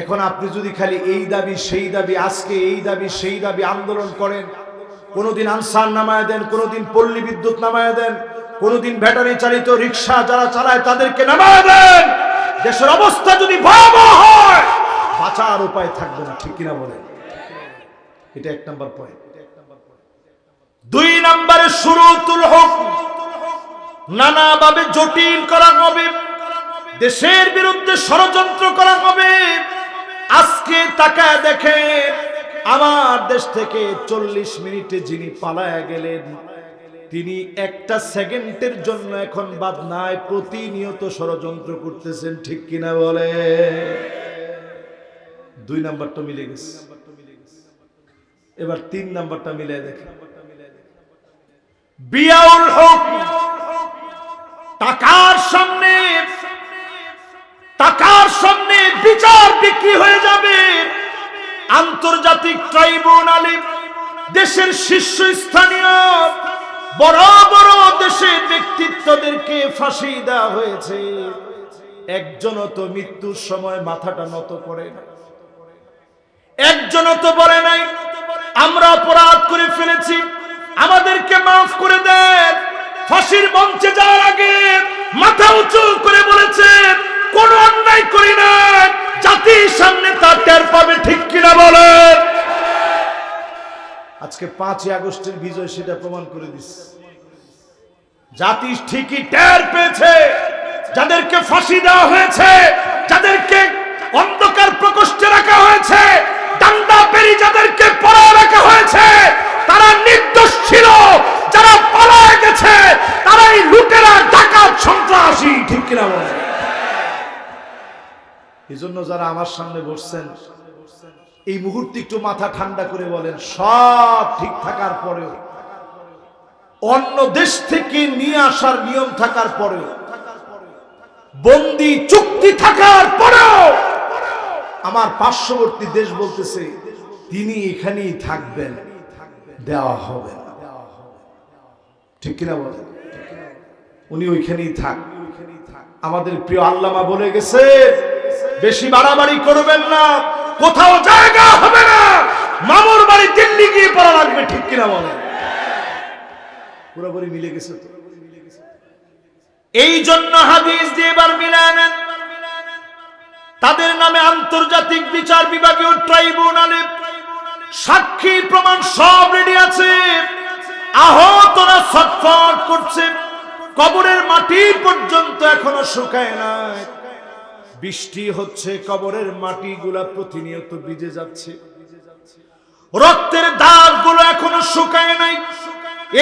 এখন আপনি যদি খালি এই দাবি সেই দাবি, আজকে এই দাবি সেই দাবি আন্দোলন করেন, কোনোদিন আনসার নামায় দেন, কোনোদিন পল্লী বিদ্যুৎ নামায় দেন, কোনোদিন ব্যাটারি চালিত রিক্সা যারা চালায় তাদেরকে নামায় দেন, দেশের অবস্থা যদি ভয়াবহ হয়, বাঁচার উপায় থাকবে না, ঠিক কিনা বলেন? এটা 1 নাম্বার পয়েন্ট। 2 নম্বরে শুরুতুল হুকম, নানাভাবে জটিল করা হবে, দেশের বিরুদ্ধে ষড়যন্ত্র করা হবে। আজকে তাকায় দেখেন, আমার দেশ থেকে 40 মিনিটে যিনি পালায়া গেলেন, তিনি একটা সেকেন্ডের জন্য এখন বাদ নাই, প্রতিনিয়ত ষড়যন্ত্র করতেছেন, ঠিক কিনা বলে? 2 নাম্বারটা মিলে গেছে, এবার 3 নাম্বারটা মিলে দেখেন। বিয়াউল হুকম, টাকার সামনে বিচার বিক্রি হয়ে যাবে। আন্তর্জাতিক ট্রাইব্যুনালে দেশের শীর্ষস্থানীয় বড় বড় দেশের ব্যক্তিত্বদেরকে ফাঁসি দেওয়া হয়েছে, একজনও তো মৃত্যুর সময় মাথাটা নত করে না, একজনও তো বলে নাই আমরা অপরাধ করে ফেলেছি, আমাদেরকে মাফ করে দেন। ফাঁসির মঞ্চে যাওয়ার আগে মাথা উঁচু করে বলেছে কোন অন্যায় করি না, জাতির সামনে তা টের পাবে, ঠিক কিনা বলেন? আজকে 5ই আগস্টের বিজয় সেটা প্রমাণ করে দিচ্ছে, জাতি ঠিকই টের পেয়েছে। যাদেরকে ফাঁসি দেওয়া হয়েছে, যাদেরকে অন্ধকার প্রকোষ্ঠে রাখা হয়েছে, ডান্ডা বেরি যাদেরকে পড়ায় রাখা হয়েছে, তারা নির্দোষ ছিল। যারা পালায় গেছে তারাই লুটেরা, ডাকাত, সন্ত্রাসী, ঠিক কিনা বলেন? এই জন্য যারা আমার সামনে বসছেন, এই মুহূর্তে একটু মাথা ঠান্ডা করে বলেন, সব ঠিক থাকার পরেও, অন্য দেশ থেকে নিয়ে আসার নিয়ম থাকার পরেও, বন্দি চুক্তি থাকার পরেও আমার পার্শ্ববর্তী দেশ বলতেছে তিনি এখানেই থাকবেন, দেওয়া হবে না, ঠিক কিনা বলেন? উনি ওইখানেই থাক। আমাদের প্রিয় আল্লামা বলে গেছে, বেশি বাড়াবাড়ি করবেন না, কোথাও জায়গা হবে না, মামুর বাড়ি দিল্লি গিয়ে পড়া লাগবে, ঠিক কিনা বলেন? পুরোপুরি মিলে গেছে তো। এই জন্য হাদিস দিয়ে এবার মিলায় নেন, তাদের নামে আন্তর্জাতিক বিচার বিভাগীয় ট্রাইব্যুনালে সাক্ষী প্রমাণ সব রেডি আছে। আহতরা ছটফট করছে, কবরের মাটি পর্যন্ত এখনো শুকায় নাই, বৃষ্টি হচ্ছে, কবরের মাটিগুলা প্রতিনিয়ত ভিজে যাচ্ছে, রক্তের দাগগুলো এখনো শুকায় নাই।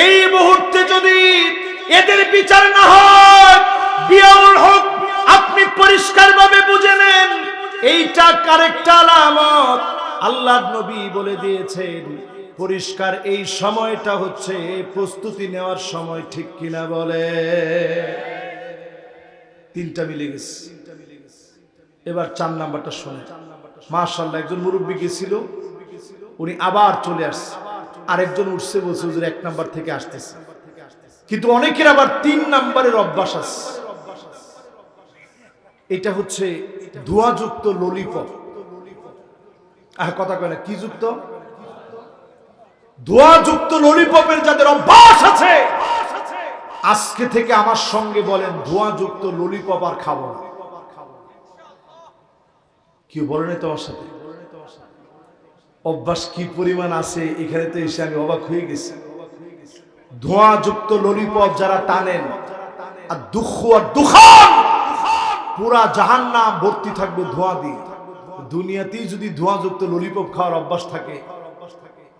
এই মুহূর্তে যদি এদের বিচার না হয়, বিয়াউল হক, আপনি পরিষ্কার ভাবে বুঝে নেন, এইটা কারেক্ট আলামত। আল্লাহর নবী বলে দিয়েছেন পরিষ্কার, এই সময়টা হচ্ছে প্রস্তুতি নেওয়ার সময়, ঠিক কিনা বলে? 3টা মিলে গেছে। এবার 4 নাম্বারটা শুনে, মাশাআল্লাহ, একজন মুরব্বী গেছিল, উনি আবার চলে আসছে, আরেকজন উঠছে, বলছে হুজুর 1 নাম্বার থেকে আসতেছে। কিন্তু অনেকের আবার 3 নম্বরের অভ্যাস আছে, এটা হচ্ছে ধোঁয়াযুক্ত ললিপপ। কথা কয় না, কি যুক্ত? ধোঁয়াযুক্ত ললিপপের যাদের অভ্যাস আছে, আজকে থেকে আমার সঙ্গে বলেন ধোঁয়াযুক্ত ললিপপ আর খাবো না। কি বলেন তোমার সাথে? অভ্যাস কি পরিমাণ আছে এখানে তো এসে আমি অবাক হয়ে গেছি। ধোঁয়াযুক্ত ললিপপ যারা টানেন, আর দুঃখ আর দুখান, পুরা জাহান্নাম ভর্তি থাকবে ধোঁয়া দিয়ে। দুনিয়াতেই যদি ধোঁয়াযুক্ত ললিপপ খাওয়ার অভ্যাস থাকে,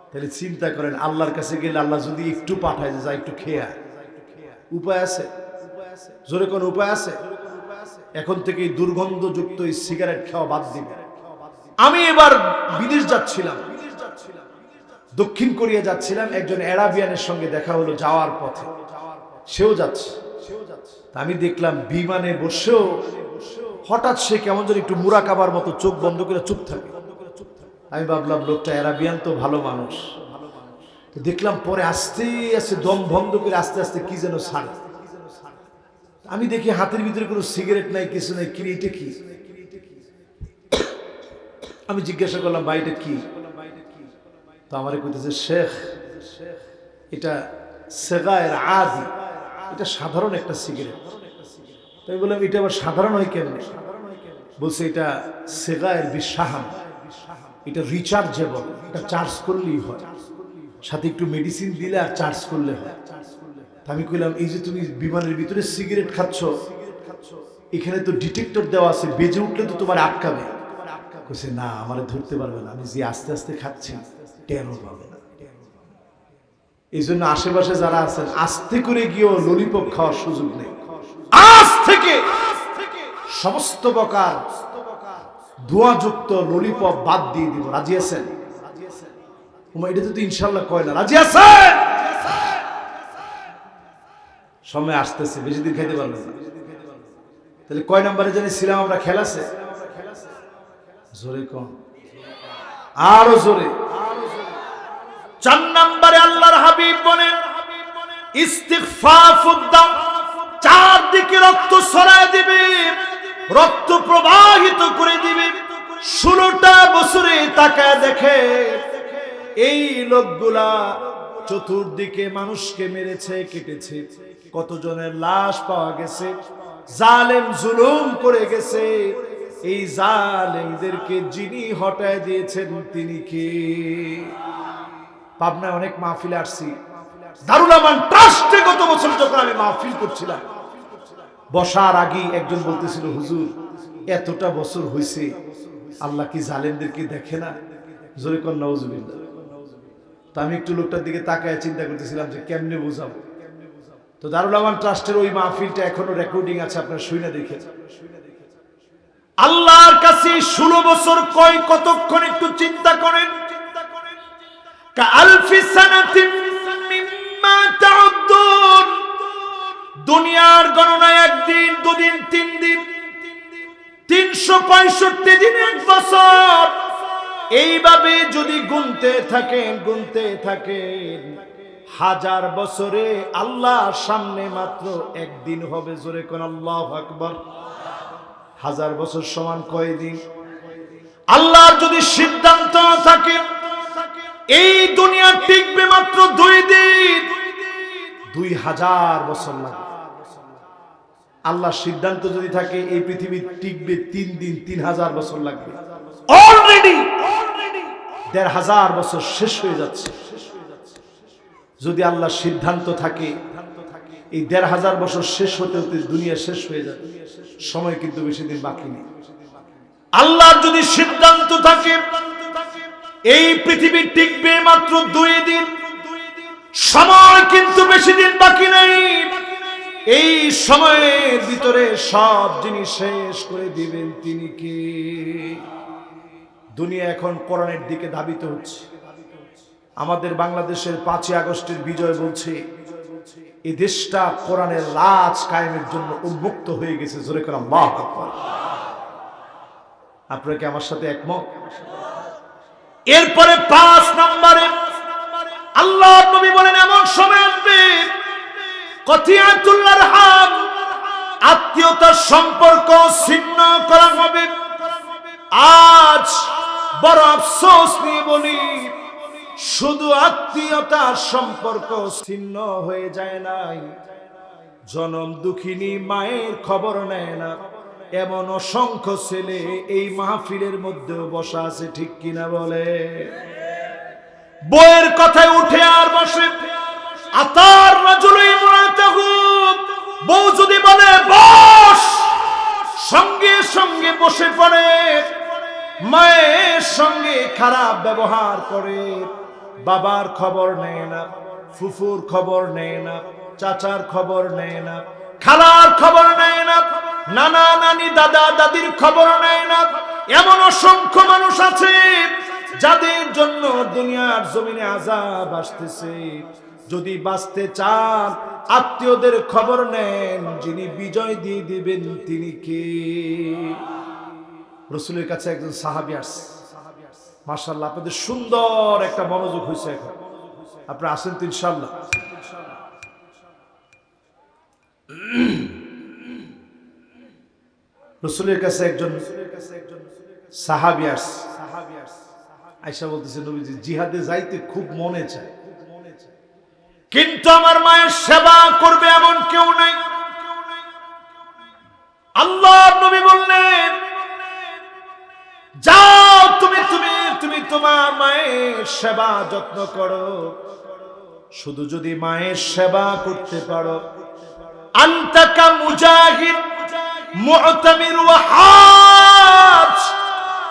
তাহলে চিন্তা করেন আল্লাহর কাছে গেলে আল্লাহ যদি একটু পাঠায় যে যা একটু খেয়ে আয়, উপায় আছে? জোরে কোন উপায় আছে? এখন থেকে এই দুর্গন্ধযুক্ত এই সিগারেট খাওয়া বাদ দিবে। আমি এবার বিদেশ যাচ্ছিলাম, দক্ষিণ কোরিয়া যাচ্ছিলাম, একজন আরাবিয়ানের সঙ্গে দেখা হলো যাওয়ার পথে, সেও যাচ্ছে। আমি দেখলাম বিমানে বসেও হঠাৎ সে কেমন যেন একটু মুরাকাবার মতো চোখ বন্ধ করে চুপ থাকে। আমি ভাবলাম লোকটা আরাবিয়ান, তো ভালো মানুষ। তো দেখলাম পরে আস্তে আস্তে দম বন্ধ করে আস্তে আস্তে কি যেন ছাড়ে। আমি দেখি হাতের ভিতরে কোনো সিগারেট নাই, কিছু নাই। কি এটা কি? আমি জিজ্ঞাসা করলাম ভাই এটা কি? তো আমারে কইতেছে শেখ, এটা সেগায়ের আদি, এটা সাধারণ একটা সিগারেট। তাই বললাম এটা আবার সাধারণ হয় কেন? বলছে এটা সেগায়ের বিশাহাম, এটা রিচার্জেবল, এটা চার্জ করলেই হয়, সাথে একটু মেডিসিন দিলে আর চার্জ করলে হয়। আমি কইলাম এই যে তুমি বিমানের ভিতরে সিগারেট খাচ্ছ, এখানে তো ডিটেক্টর দেওয়া আছে, বেজে উঠলে তো তোমার আটকাবে। কইছে না, আমারে ধরতে পারবে না, আমি যে আস্তে আস্তে খাচ্ছি টেরও পাবে না। এই জন্য আশেপাশে যারা আছেন আস্তে করে গিয়েও ললিপপ খাওয়ার সুযোগ নেই। আজ থেকে সমস্ত প্রকার ধোঁয়াযুক্ত ললিপপ বাদ দিয়ে দিব। রাজি আছেন? এটা তো ইনশাল্লাহ কয় না, রাজি আছেন? সময় আসতেছে, বেশি দিন খাইতে পারবেন না। তাহলে কয় নম্বরে জানি ছিলাম আমরা? খেলাছে জোরে কম, আরো জোরে। 4 নম্বরে আল্লাহর হাবিব বলেন ইস্তিগফাফুদ দাম, চারদিকে রক্ত ছড়ায় দিবে, রক্ত প্রবাহিত করে দিবে। 16টা বছরে তাকায় দেখে এই লোকগুলা চতুর্দিকে মানুষকে মেরেছে, কেটেছে, কতজনের লাশ পাওয়া গেছে, জালেম জুলুম করে গেছে। এই জালেমদেরকে যিনি হটায় দিয়েছেন তিনি কে? পাবনায় অনেক মাহফিলে আসছি, দারুল আমান ট্রাস্টে গত বছর যখন আমি মাহফিল করছিলাম, বসার আগে একজন বলতেছিল হুজুর এতটা বছর হয়েছে আল্লাহ কি জালেমদেরকে দেখে না? জোরে কোন নাউজুবিল্লাহ। তো আমি একটু লোকটার দিকে তাকায় চিন্তা করতেছিলাম যে কেমনে বুঝাবো। তো দারুল আমান ট্রাস্টের ওই মাহফিলটা এখনো রেকর্ডিং আছে, আপনারা শুনে দেখেন। আল্লাহর কাছে 16 বছর কয় কতক্ষণ একটু চিন্তা করেন। কাআলফি সানাতিন মিম্মা তাউদ্দুন, দুনিয়ার গণনায় একদিন, দুদিন, 3 দিন, 365 দিন, 1 বছর। এইভাবে যদি গুনতে থাকেন 1000 বছরে আল্লাহর সামনে মাত্র একদিন হবে। জোরে কোন আল্লাহু আকবার। 1000 বছর সমান কয় দিন? আল্লাহর যদি সিদ্ধান্ত থাকে এই দুনিয়া টিকবে মাত্র 2 দিন, 2000 বছর লাগবে। আল্লাহর সিদ্ধান্ত যদি থাকে এই পৃথিবী টিকবে 3 দিন, 3000 বছর লাগবে। অলরেডি 1500 বছর শেষ হয়ে যাচ্ছে। যদি আল্লাহর সিদ্ধান্ত থাকে এই 1500 বছর শেষ হতে হতে দুনিয়া শেষ হয়ে যাবে। সময় কিন্তু বেশি দিন বাকি নেই। আল্লাহর যদি সিদ্ধান্ত থাকে এই পৃথিবী টিকবে মাত্র 2 দিন, সময় কিন্তু বেশি দিন বাকি নেই। এই সময়ের ভিতরে সব জিনিস শেষ করে দিবেন তিনি কে? দুনিয়া এখন কোরআনের দিকে ধাবিত হচ্ছে। আমাদের বাংলাদেশের 5ই আগস্টের বিজয় বলছে এই দেশটা কোরআনের রাজ কায়েমের জন্য উন্মুক্ত হয়ে গেছে। জোরে করে আল্লাহু আকবার। আপনারা কি আমার সাথে একমত? এরপরে 5 নম্বরে আল্লাহর নবী বলেন এমন সময় আসবে কতিয়াতুল আরহাম, আত্মীয়তার সম্পর্ক ছিন্ন করা হবে। আজ বড় আফসোস নিয়ে বলি, শুধু আত্মীয়তার সম্পর্ক ছিন্ন হয়ে যায় নাই, জনম দুঃখিনী মায়ের খবর নেয় না এমন অসংখ্য ছেলে এই মাহফিলের মধ্যেও বসা আছে, ঠিক কিনা বলে? বউয়ের কথায় উঠে আর বসে। আতার রাজুলু ইমরাতাহু, বউ যদি বলে বস, সঙ্গে সঙ্গে বসে পড়ে। মায়ের সঙ্গে খারাপ ব্যবহার করে, বাবার খবর নেয় না, ফুফুর খবর নেয় না, চাচার খবর নেয় না, খালার খবর নেয় না, নানা নানি দাদা দাদির খবর নেয় না। এমন অসংখ্য মানুষ আছে যাদের জন্য দুনিয়ার জমিনে আযাব আসতেছে। যদি বাঁচতে চান, আত্মীয়দের খবর নেন, যিনি বিজয় দিয়ে দিবেন তিনি কে? রাসূলের কাছে একজন সাহাবী আসছে। মাশাআল্লাহ, আপনাদের সুন্দর একটা মনোযোগ হয়েছে। এখন আপনারা আসেন তো ইনশাআল্লাহ। রাসূলের কাছে একজন সাহাবী আসছে। আয়েশা বলতেছে, নবীজি, জিহাদে যাইতে খুব মনে চায়, কিন্তু আমার মায়ের সেবা করবে এমন কেউ নাই। আল্লাহর নবী বললেন, যাও তুমি তুমি তুমি তোমার মায়ের সেবা যত্ন করো। শুধু যদি মায়ের সেবা করতে পারো, আনতাকা মুজাহিদ মুতামির ওয়া হাজ,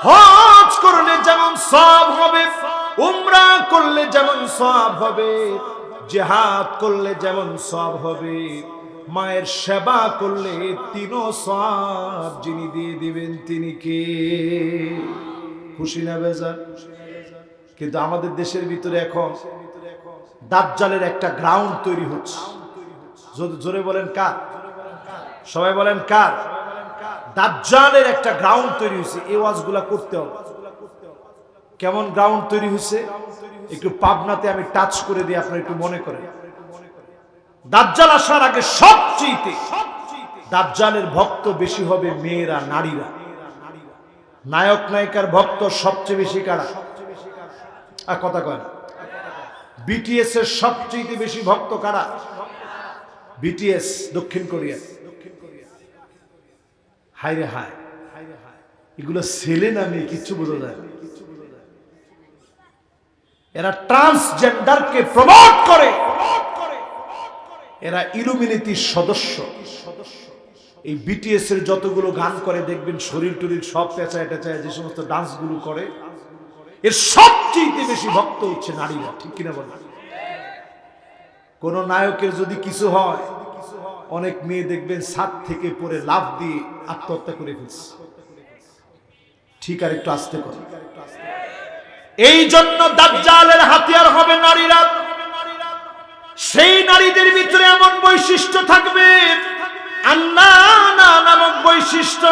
হজ করলে যেমন সওয়াব হবে, উমরা করলে যেমন সওয়াব হবে, জিহাদ করলে যেমন সওয়াব হবে, মায়ের সেবা করলে তিনও সওয়াব যিনি দিয়ে দিবেন তিনি কে? খুশি না বেজার? কিন্তু আমাদের দেশের ভিতরে এখন দাজ্জালের একটা গ্রাউন্ড তৈরি হচ্ছে। জোরে বলেন কার? সবাই বলেন কার? দাজ্জালের একটা গ্রাউন্ড তৈরি হয়েছে। এই ওয়াজগুলা করতে হবে। কেমন গ্রাউন্ড তৈরি হয়েছে একটু পাবনাতে আমি টাচ করে দিই, আপনারা একটু মনে করেন। দাজ্জাল আসার আগে সবচেয়ে দাজ্জালের ভক্ত বেশি হবে মেয়েরা, নারীরা। নায়ক নায়িকার ভক্ত সবচেয়ে বেশি কারা? আর কথা কয় না। বিটিএস এর সবচেয়ে বেশি ভক্ত কারা? বিটিএস, দক্ষিণ কোরিয়া। হায় রে হায়, এগুলো ছেলে না মেয়ে কিচ্ছু বোঝা যায় না। এরা ট্রান্সজেন্ডারকে প্রমোট করে, এরা ইলুমিনেটির সদস্য। এই বিটিএস এর যতগুলো গান করে দেখবেন শরীর টরীর সব পেঁচায় টেঁচায় যে সমস্ত ডান্স গুলো করে, এর সবচেয়ে বেশি ভক্ত হচ্ছে নারীরা, ঠিক কিনা বলেন? কোন নায়কের যদি কিছু হয়, অনেক মেয়ে দেখবেন ছাদ থেকে পড়ে লাফ দিয়ে আত্মহত্যা করে ফেলছে। ঠিক, আর একটু আস্তে করে। এই জন্য দাজ্জালের হাতিয়ার হবে নারীরা। সেই নারীদের ভিতরে এমন বৈশিষ্ট্য থাকবে, আন্নানা নামক বৈশিষ্ট্য,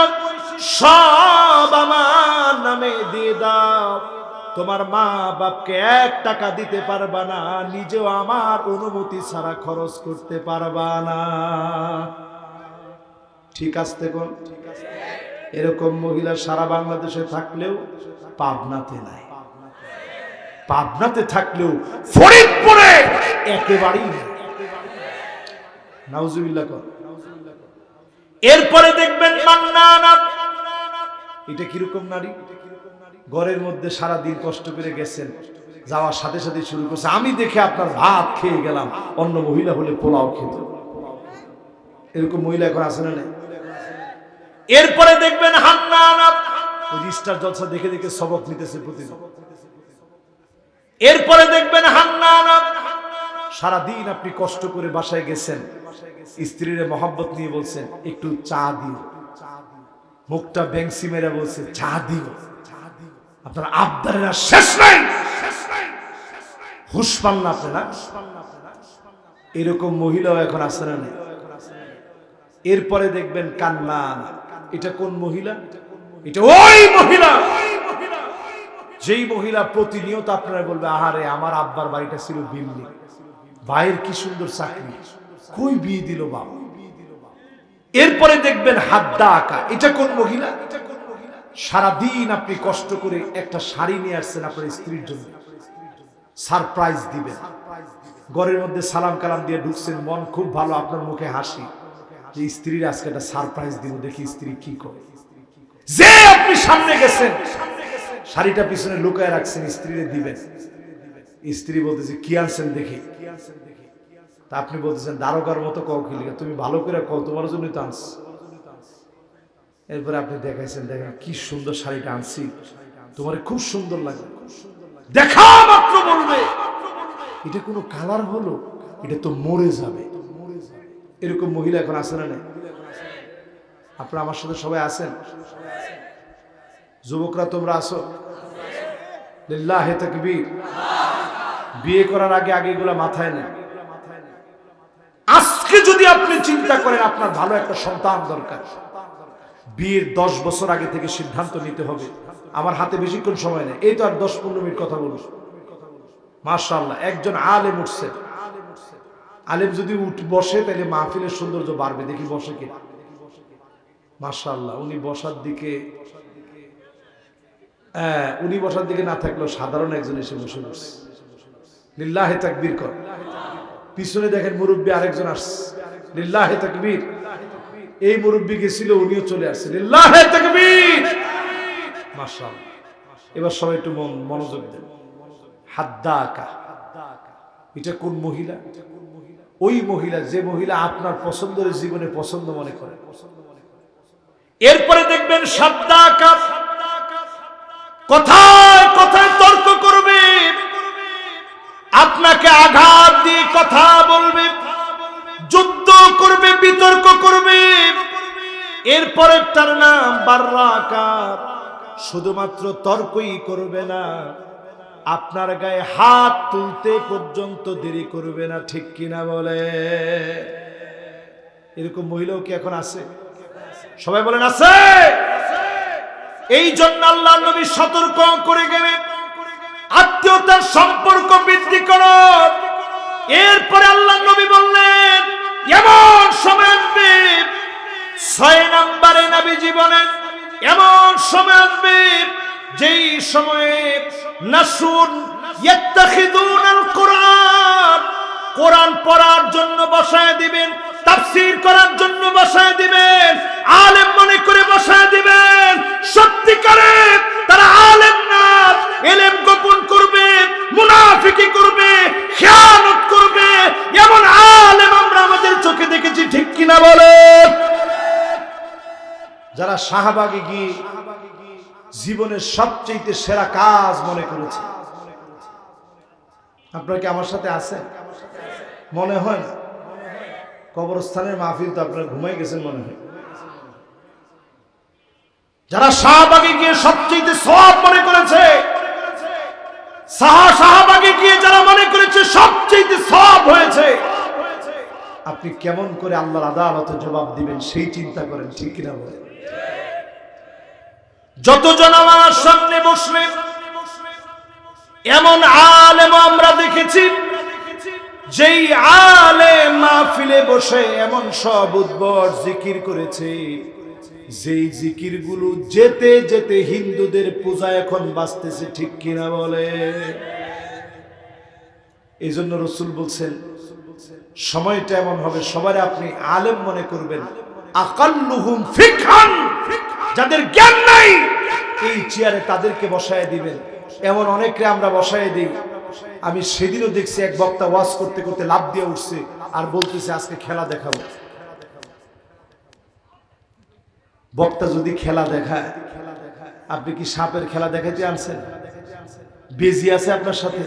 সব আমার নামে দিয়ে দাও, তোমার মা বাপকে 1 টাকা দিতে পারবা না, নিজেও আমার অনুমতি ছাড়া খরচ করতে পারবা না। ঠিক আসতে কোন? এরকম মহিলা সারা বাংলাদেশে থাকলেও পাবনাতে নাই, পাবনাতে থাকলেও ফরিদপুরে একেবারেই নেই। নাউজুবিল্লাহ কর। এরপরে দেখবেন মান্নানা। এটা কিরকম নারী? ঘরের মধ্যে সারা দিন কষ্ট করে গেছেন, যাওয়ার সাথে সাথে শুরু করছে, আমি দেখে আপনার ভাত খেয়ে গেলাম, অন্য মহিলা হলে পোলাও খেত। এরকম মহিলা এখন আছে না? এরপরে দেখবেন হান্নানা, ওই স্টার জলসা দেখে দেখে সবক নিতেছে প্রতিদিন। এরপরে দেখবেন হান্নানা, সারাদিন আপনি কষ্ট করে বাসায় গেছেন, স্ত্রীর মহব্বত নিয়ে বলছেন একটু চা দিও, মুখটা ব্যাংসি মেরে বলছে চা দিও। আপনার আবদারের শেষ নাই, হুশ পান না আপনারা। এরকম মহিলাও এখন আছে না? এরপরে দেখবেন কান্নানা। এটা কোন মহিলা? এটা ওই মহিলা যেই মহিলা প্রতিনিয়ত আপনারা বলবে, আহারে আমার আব্বার বাড়িটা ছিল বিল্ডিং, ভাইয়ের কি সুন্দর চাকরি, কই বিয়ে দিল বাবা। এরপরে দেখবেন হাদ্দা আঁকা, এটা কোন মহিলা? সারাদিন আপনি কষ্ট করে একটা শাড়ি নিয়ে আসছেন আপনার স্ত্রীর জন্য, সারপ্রাইজ দিবেন, ঘরের মধ্যে সালাম কালাম দিয়ে ঢুকছেন, মন খুব ভালো, আপনার মুখে হাসি যে স্ত্রীর আজকে একটা সারপ্রাইজ দিব, দেখি স্ত্রী কি করে। যে আপনি সামনে গেছেন, শাড়িটা পিছনে লুকায় রাখছেন, স্ত্রীরে দিবেন, স্ত্রী বলতেছে কি আনছেন দেখি, তা আপনি বলতেছেন দারোগার মতো কও কি লিখা, তুমি ভালো করে কও, তোমার জন্যই তো আনছি। এরপরে আপনি দেখাইছেন, দেখেন কি সুন্দর শাড়িটা আনছি, তোমার খুব সুন্দর লাগে, দেখা মাত্র বলবে এটা কোনো কালার হলো, এটা তো মরে যাবে। এরকম মহিলা এখন আছে না? আপনারা আমার সাথে সবাই আছেন? যুবকরা তোমরা আসো? লিল্লাহি তাকবীর। বিয়ে করার আগে এগুলা মাথায় নেন। আজকে যদি আপনি চিন্তা করেন আপনার ভালো একটা সন্তান দরকার, বিয়ের 10 বছর আগে থেকে সিদ্ধান্ত নিতে হবে। আমার হাতে বেশিক্ষণ সময় নেই, এই তো আর 10-15 মিনিট কথা বলব। মাশাআল্লাহ, একজন আলেম উঠছে। আলেম যদি বসে তাহলে মাহফিলের সৌন্দর্য বাড়বে। দেখি বসে কিনা। মাশাআল্লাহ, উনি বসার দিকে না থাকলেও সাধারণ একজন এসে বসে বসে। লিল্লাহি তাকবীর কর। পিছনে দেখেন মুরব্বী আরেকজন আসছে। লিল্লাহি তাকবীর। এই মুরব্বী গেছিল, উনিও চলে আসছে। লিল্লাহি তাকবীর। মাশাআল্লাহ। এবার সবাই একটু মনোযোগ দেন। হাদ্দাকা, এটা কোন মহিলা? ওই মহিলা যে মহিলা আপনার পছন্দের জীবনে পছন্দ মনে করে। এরপরে দেখবেন সাদ্দাকা, কথায় কথায় তর্ক করবে, আপনাকে আঘাত দিয়ে কথা বলবে, যুদ্ধ করবে, বিতর্ক করবে। এরপরে তার নাম বাররাকা। শুধুমাত্র তর্কই করবে না, আপনার গায়ে হাত তুলতে পর্যন্ত দেরি করবে না। ঠিক কিনা বলে? এরকম মহিলাও কি এখন আছে? সবাই বলেন আছে। এই জন্য আল্লাহ নবী সতর্ক করে গেলেন, আত্মীয়তার সম্পর্ক বৃদ্ধি করো। এরপরে আল্লাহ নবী বললেন এমন সময় আসবে, 6 নম্বরে নবীজি বলেন এমন সময় আসবে যেই সময়ে নাসুন ইয়াত্তাখিযুনাল কুরআন, কোরআন পড়ার জন্য বসায় দিবেন, তাফসীর করার জন্য বসায় দিবেন, আলেম মনে করে বসায় দিবেন। সত্যিকারে তারা আলেম না, ইলম গোপন করবে, মুনাফিকি করবে, খেয়ানত করবে। এমন আলেম আমরা আমাদের চোখে দেখেছি। ঠিক কিনা বলেন? যারা শাহবাগে গিয়ে জীবনের সবচেয়ে সেরা কাজ মনে করেছে। আপনারা কি আমার সাথে আছেন? মনে হয় না? কবরস্থানের মাহফিল তো আপনারা ঘুমাই গেছেন মনে হয়। যারা শাহবাগে গিয়ে সবচেয়ে সওয়াব মনে করেছে, শাহবাগে গিয়ে যারা মনে করেছে সবচেয়ে সওয়াব হয়েছে, আপনি কেমন করে আল্লাহর আদালতে জবাব দিবেন সেই চিন্তা করেন। ঠিক কিনা বলেন? যতজন আমার সামনে বসলেন এমন আলেম আমরা দেখেছি, যেই আলেম মাহফিলে বসে এমন সব উদ্ভট জিকির করেছে, যেই জিকির গুলো যেতে যেতে হিন্দুদের পূজা এখন বাঁচতেছে। ঠিক কিনা বলে? এই জন্য রাসূল বলছেন সময়টা এমন হবে সবাই আপনি আলেম মনে করবেন। আকাল্লুহুম ফিকহান, যাদের জ্ঞান নাই এই চেয়ারে তাদেরকে বসায় দিবেন। এমন অনেককে আমরা বসায় দিই। আমি সেদিনও দেখছি এক বক্তা ওয়াজ করতে করতে লাফ দিয়ে উঠছে আর বলতেছে আজকে খেলা দেখাবো। বক্তা যদি খেলা দেখায়, আপনি কি সাপের খেলা দেখাইতে আনছেন? বেজি আছে আপনার সাথে?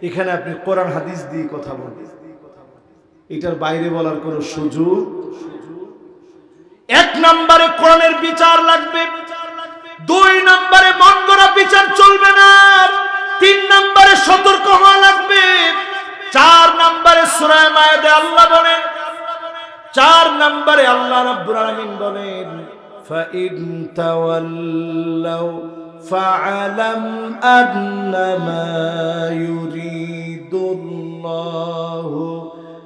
এখানে আপনি কোরআন হাদিস দিয়ে কথা বলেন, এটার বাইরে বলার কোনো সুযোগ। 1 নম্বরে কোরআনের বিচার লাগবে, 2 নম্বরে মন গড়া বিচার চলবে না, 3 নম্বরে সতর্ক হওয়া লাগবে, 4 নম্বরে সূরা মায়েদা আল্লাহ বলেন, 4 নম্বরে আল্লাহ রাব্বুল আলামিন বলেন ফাইন তাওয়াল্লাউ ফাআলাম আন্নামা ইউরিদুল্লাহু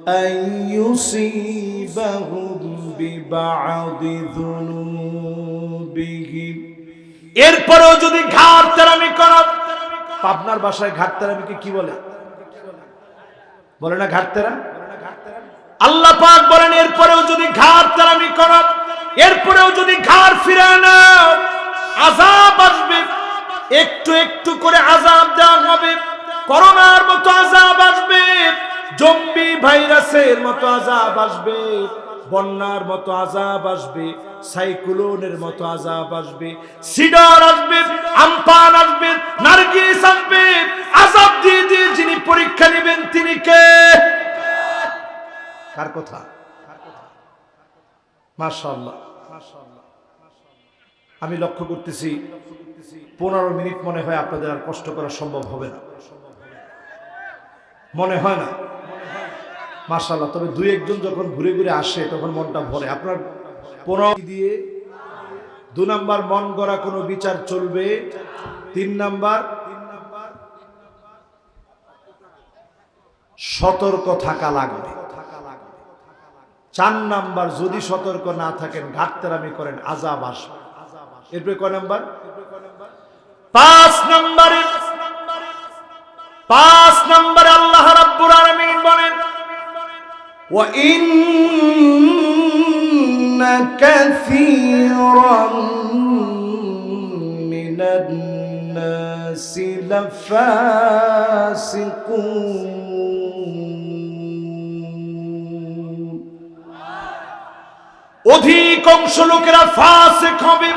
أن يصيبهم ببعض ذنوبهم এরপরেও যদি ঘাট তেরামি করো, পাবনার ভাষায় ঘাট তেরামিকে কি বলে? বলে না ঘাট তেরা? আল্লাহ পাক বলেন এরপরেও যদি ঘাট তেরামি করো, এরপরেও যদি ঘাট ফিরে নাও, আযাব আসবে, একটু একটু করে আযাব দেওয়া হবে। করোনার মতো আযাব আসবে, জম্বি ভাইরাসের মতো আযাব আসবে, বন্যার মতো আযাব আসবে, সাইক্লোনের মতো আযাব আসবে, সিডর আসবে, আমপান আসবে, নারগিস আসবে। আযাব দিয়ে দিয়ে যিনি পরীক্ষা নেবেন তিনি কে? কার কথা? মাশাআল্লাহ। আমি লক্ষ্য করতেছি 15 মিনিট মনে হয় আপনাদের আর কষ্ট করা সম্ভব হবে না, মনে হয় না? মাশাআল্লাহ। তবে দুই একজন যখন ঘুরে ঘুরে আসে তখন মনটা ভরে। আপনার 15 দিয়ে 2 নাম্বার মন গড়া কোনো বিচার চলবে, 3 নাম্বার সতর্ক থাকা লাগবে, 4 নাম্বার যদি সতর্ক না থাকেন ঘাটতেরামি করেন আযাব আসবে। এরপরে কয় নাম্বার? 5 নম্বরে আল্লাহ রাব্বুল আলামিন বলেন ওয়া ইন্না কাসীরাম মিনান নাসি লাফাসিকুন, অধিকাংশ লোকেরা ফাসিক হবে।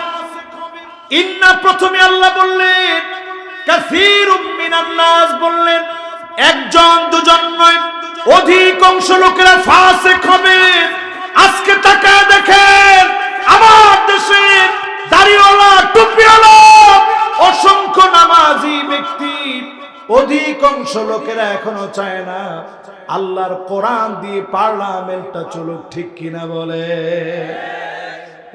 ইন্না প্রথমে আল্লাহ বললেন, কাসীরুম মিনান নাস বললেন, একজন দুজন নয়, অধিকাংশ লোকেরা ফাসিক হবে। আজকে তাকায় দেখেন আমার দেশে দাড়িওয়ালা টুপিওয়ালা অসংখ্য নামাজি ব্যক্তি, অধিকাংশ লোকেরা এখনো চায় না আল্লাহর কোরআন দিয়ে পার্লামেন্টটা চলুক, ঠিক কিনা বলে?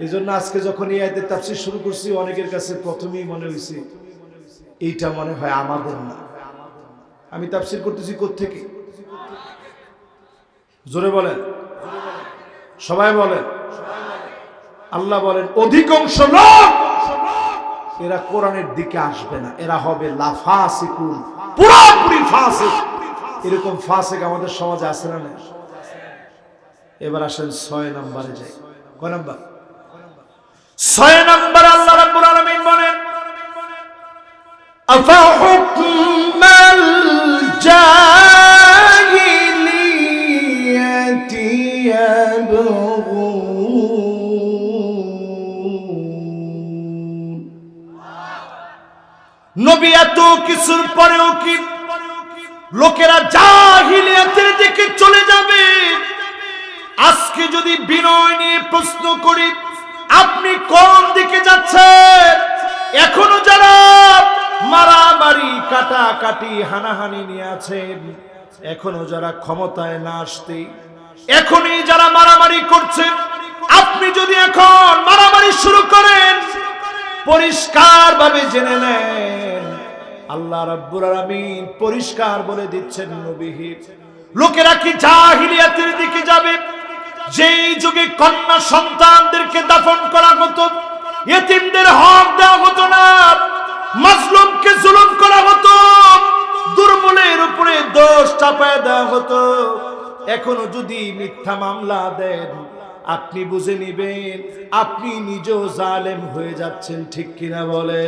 এই জন্য আজকে যখন এই আয়াতের তাফসীর শুরু করছি অনেকের কাছে প্রথমেই মনে হয়েছে এইটা মনে হয় আমাদের না। আমি তাফসীর করতেছি কোত্থেকে? জোরে বলেন, সবাই বলেন। আল্লাহ বলেন অধিকাংশ লোক এরা কোরআনের দিকে আসবে না, এরা হবে লাফাসিকুন, পুরোপুরি ফাসিক। এরকম ফাসিক আমাদের সমাজে আছে না? এবার আসেন 6 নম্বরে যাই। কয় নাম্বার? 6 নম্বর আল্লাহ রাব্বুল আলামিন বলেন আফা হুকমাল জাহিলিয়াতি ইয়াবগুন। নবী এত কিছুর পরেও কি লোকেরা জাহিলিয়াতের দিকে চলে যাবে? আজকে যদি বিনয় নিয়ে প্রশ্ন করি আপনি কোন দিকে যাচ্ছেন? এখনো যারা মারামারি কাটাকাটি হানাহানি নিয়ে আছেন, এখনো যারা ক্ষমতায় না আসতে এখনই যারা মারামারি করছেন, আপনি যদি এখন মারামারি শুরু করেন পরিষ্কার ভাবে জেনে নেন আল্লাহ রাব্বুল আলামিন পরিষ্কার বলে দিচ্ছেন নবী, লোকেরা কি জাহিলিয়াতের দিকে যাবে? যেই যুগে কন্যা সন্তানদেরকে দাফন করা হতো, ইতিমদের হক দেওয়া হতো না, মাজলুমকে জুলুম করা হতো, দুর্বলের উপরে দোষ চাপায় দেওয়া হতো, এখনো যদি মিথ্যা মামলা দেন আপনি বুঝে নিবেন আপনি নিজেও জালেম হয়ে যাচ্ছেন, ঠিক কিনা বলে?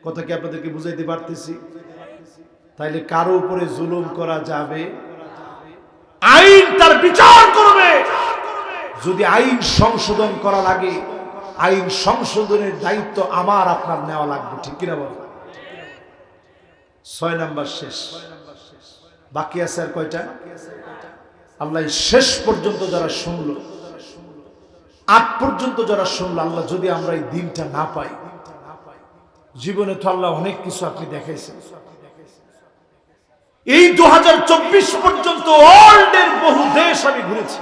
কথা কি আপনাদেরকে বুঝাইতে পারতেছি? তাইলে কারো উপরে জুলুম করা যাবে? আইন তার বিচার করবে। যদি আইন সংশোধন করা লাগে আইন সংশোধনের দায়িত্ব আমার আপনার নেওয়া লাগবে, ঠিক কিনা বল? 6 নাম্বার শেষ, বাকি আছে আর কয়টা? আল্লাহ শেষ পর্যন্ত যারা শুনলো, 8 পর্যন্ত যারা শুনলো, আল্লাহ যদি আমরা এই দিনটা না পাই, জীবনে তো আল্লাহ অনেক কিছু আপনি দেখাইছেন। এই 2024 পর্যন্ত ওয়ার্ল্ডের বহু দেশ আমি ঘুরেছি।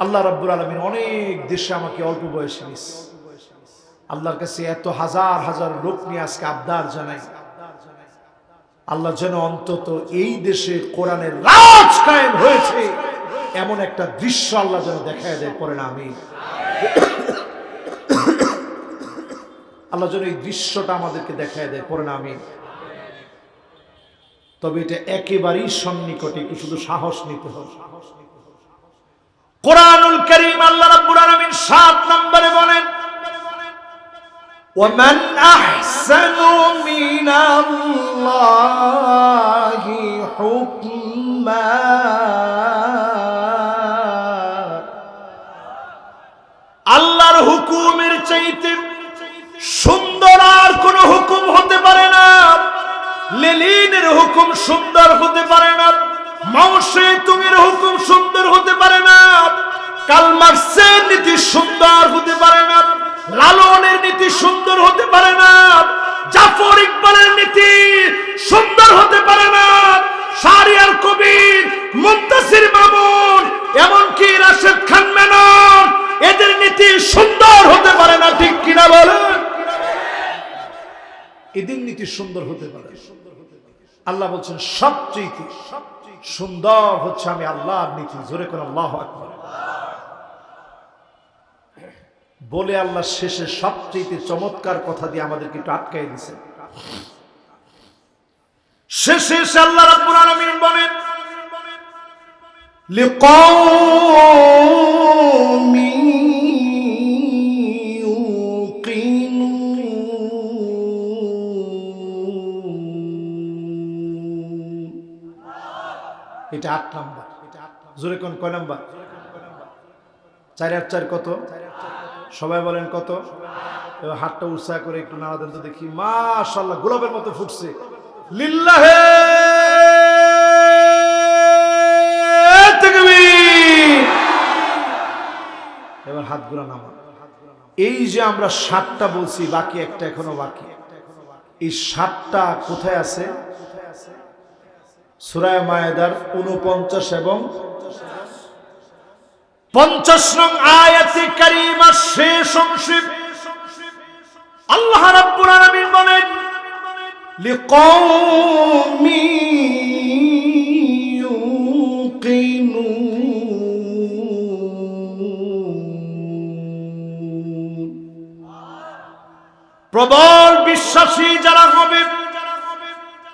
আল্লাহ রাব্বুল আলামিন অনেক দেশে আমাকে অল্প বয়সে নিয়েছে। আল্লাহর কাছে এত হাজার হাজার লোক নিয়ে আজকে আবদার জানাই, আল্লাহ যেন অন্তত এই দেশে কোরআনের রাজ কায়েম হয়েছে এমন একটা দৃশ্য আল্লাহ যেন দেখায় দেয়, পড়েন আমিন। আল্লাহ যেন এই দৃশ্যটা আমাদেরকে দেখায় দেয়, পড়েন আমিন। তবে এটা একেবারেই সন্নিকটে, একটু শুধু সাহস নিতে হবে। কোরআনুল কারীম আল্লাহ রাব্বুল আলামিন 7 নম্বরে বলেন, وَمَنْ أَحْسَنُ مِنَ اللَّهِ حُكْمًا আল্লাহর হুকুমের চাইতে সুন্দর আর কোন হুকুম হতে পারে না। লেলিনের হুকুম সুন্দর হতে পারে না, মাও সেতুংয়ের হুকুম সুন্দর হতে পারে না, কার্ল মার্ক্সের নীতি সুন্দর হতে পারে না, লালনের নীতি সুন্দর হতে পারে না, জাফর ইকবালের নীতি সুন্দর হতে পারে না, শাহরিয়ার কবির, মুনতাসির মামুন, এমনকি রাশেদ খান মেনন, এদের নীতি সুন্দর হতে পারে না। ঠিক কিনা বলেন? এদের নীতি সুন্দর হতে পারে। আল্লাহ বলছেন সবচেয়ে সুন্দর হচ্ছে আমি আল্লাহর নীতি। জোরে কোন আল্লাহু আকবার বলে আল্লাহ শেষে সবচেয়ে চমৎকার কথা দিয়ে আমাদেরকে একটু আটকাই দিয়েছেন। শেষে আল্লাহ রাব্বুল আলামিন বলেন, লিকাওমি ইউকিনুন। এটা 8 নাম্বার। জোরে কোন কয় নাম্বার? 4 আর 4 কত? সবাই বলেন কত? হাতটা উৎসাহ করে একটু নাড়া দেন তো দেখি। মাশাআল্লাহ, গোলাপের মতো ফুটছে। লিল্লাহে তাকবীর। এবার হাতগুলো নামান। এই যে আমরা 7টা বলছি, বাকি একটা এখনো বাকি। এই 7টা কোথায় আছে? সূরা মায়েদার 49 এবং 50 নং আয়াতে কারিমা শেষ অংশে আল্লাহ রাব্বুল আলামিন বলেন, লিকাওমি ইউকিনুন। প্রবল বিশ্বাসী যারা হবে,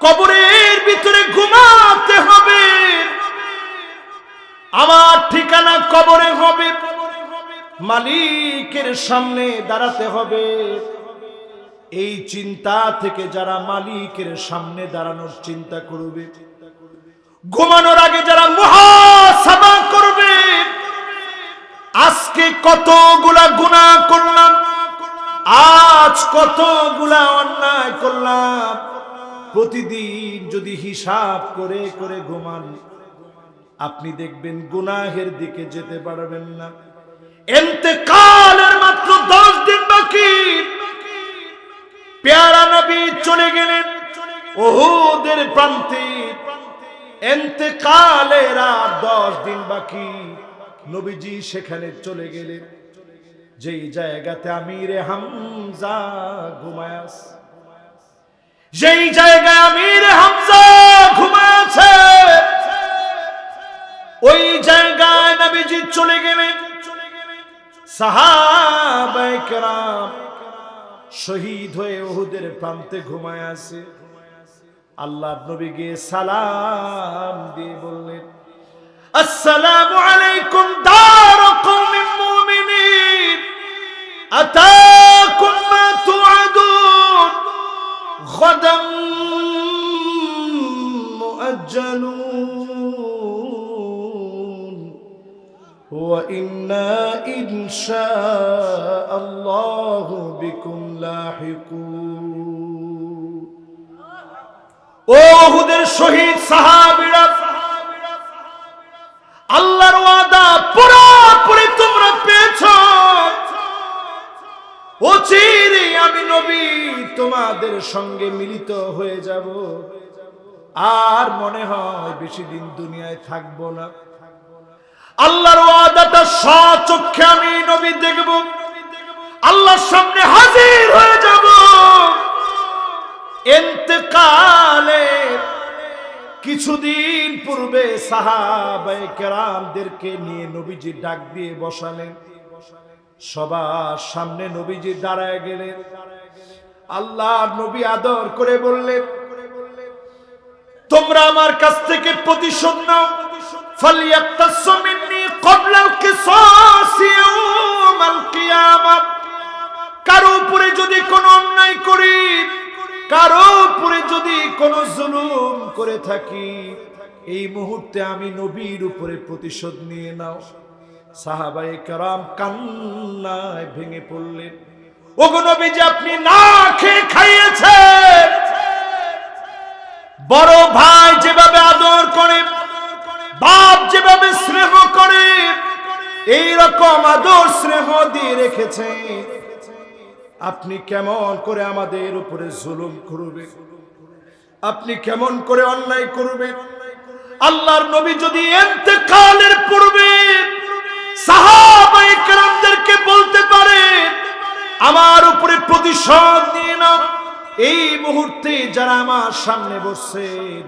কবরের ভিতরে ঘুমাতে হবে, আমার ঠিকানা কবরে হবে, মালিকের সামনে দাঁড়াতে হবে। এই চিন্তা থেকে যারা মালিকের সামনে দাঁড়ানোর চিন্তা করবে, ঘুমানোর আগে যারা মুহাসাবা করবে, আজকে কতগুলা গুনাহ করলাম, আজ কতগুলা অন্যায় করলাম, প্রতিদিন যদি হিসাব করে করে ঘুমান, আপনি দেখবেন গুনাহের দিকে যেতে পারবেন না। ইন্তেকালের মাত্র 10 দিন বাকি। প্যারা নবী চলে গেলেন উহুদের প্রান্তে, ইন্তেকালের আর 10 দিন বাকি। নবীজি সেখানে চলে গেলেন, যেই জায়গাতে আমিরে হামজা ঘুমায় আছে, যেই জায়গায় আমিরে হামজা ঘুমায় আছে, ওই জায়গায় নবীজি চলে গেলেন। সাহাবায়ে কেরাম শহীদ হয়ে উহুদের প্রান্তে ঘুমায় আছে। আল্লাহর নবী গিয়ে সালাম দিয়ে বললেন, আসসালামু আলাইকুম দার কওমিন মুমিনিন, আতাকুম মা তুআদুন, গাদাম মুআজ্জালুন, ওয়া ইন্না ইনশাআল্লাহু বিকুম লাহিকুন। ও উহুদের শহীদ সাহাবীরা, আল্লাহর ওয়াদা পুরোপুরি তোমরা পেয়েছো। অচিরে আমি নবী তোমাদের সঙ্গে মিলিত হয়ে যাব, আর মনে হয় বেশি দিন দুনিয়ায় থাকবো না। আল্লাহর ওয়াদাটা সচক্ষে আমি নবী দেখব, আল্লাহর সামনে হাজির হয়ে যাব। ইন্তেকালের কিছুদিন পূর্বে সাহাবায়ে কেরামদেরকে নিয়ে নবীজি ডাক দিয়ে বসালেন। সবার সামনে নবীজি দাঁড়ায় গেলেন। আল্লাহর নবী আদর করে বললেন, তোমরা আমার কাছ থেকে প্রতিশোধ নাও। ফালিয়াক্তাসু মিন্নি ক্বাবলা আল-কিসাস ইয়াওমাল কিয়ামাহ। কারো উপরে যদি কোনো অন্যায় করি, কারো উপরে যদি কোনো জুলুম করে থাকি, এই মুহূর্তে আমি নবীর উপরে প্রতিশোধ নিয়ে নাও। সাহাবায়ে কেরাম কান্নায় ভেঙে পড়লেন। ওগো নবীজি, আপনি না খেয়ে খাইয়েছেন। বড় ভাই যেভাবে আদর করে, বাপ যেভাবে স্নেহ করে, এই রকম আদর স্নেহ দিয়ে রেখেছেন। আপনি কেমন করে আমাদের উপরে জুলুম করবেন? আপনি কেমন করে অন্যায় করবেন? আল্লাহর নবী যদি ইন্তেকালের পূর্বে সাহাবায়ে কেরামদেরকে বলতে পারে, আমার উপরে প্রতিশোধ নিয়ে নাও, এই মুহূর্তে যারা আমার সামনে বসছেন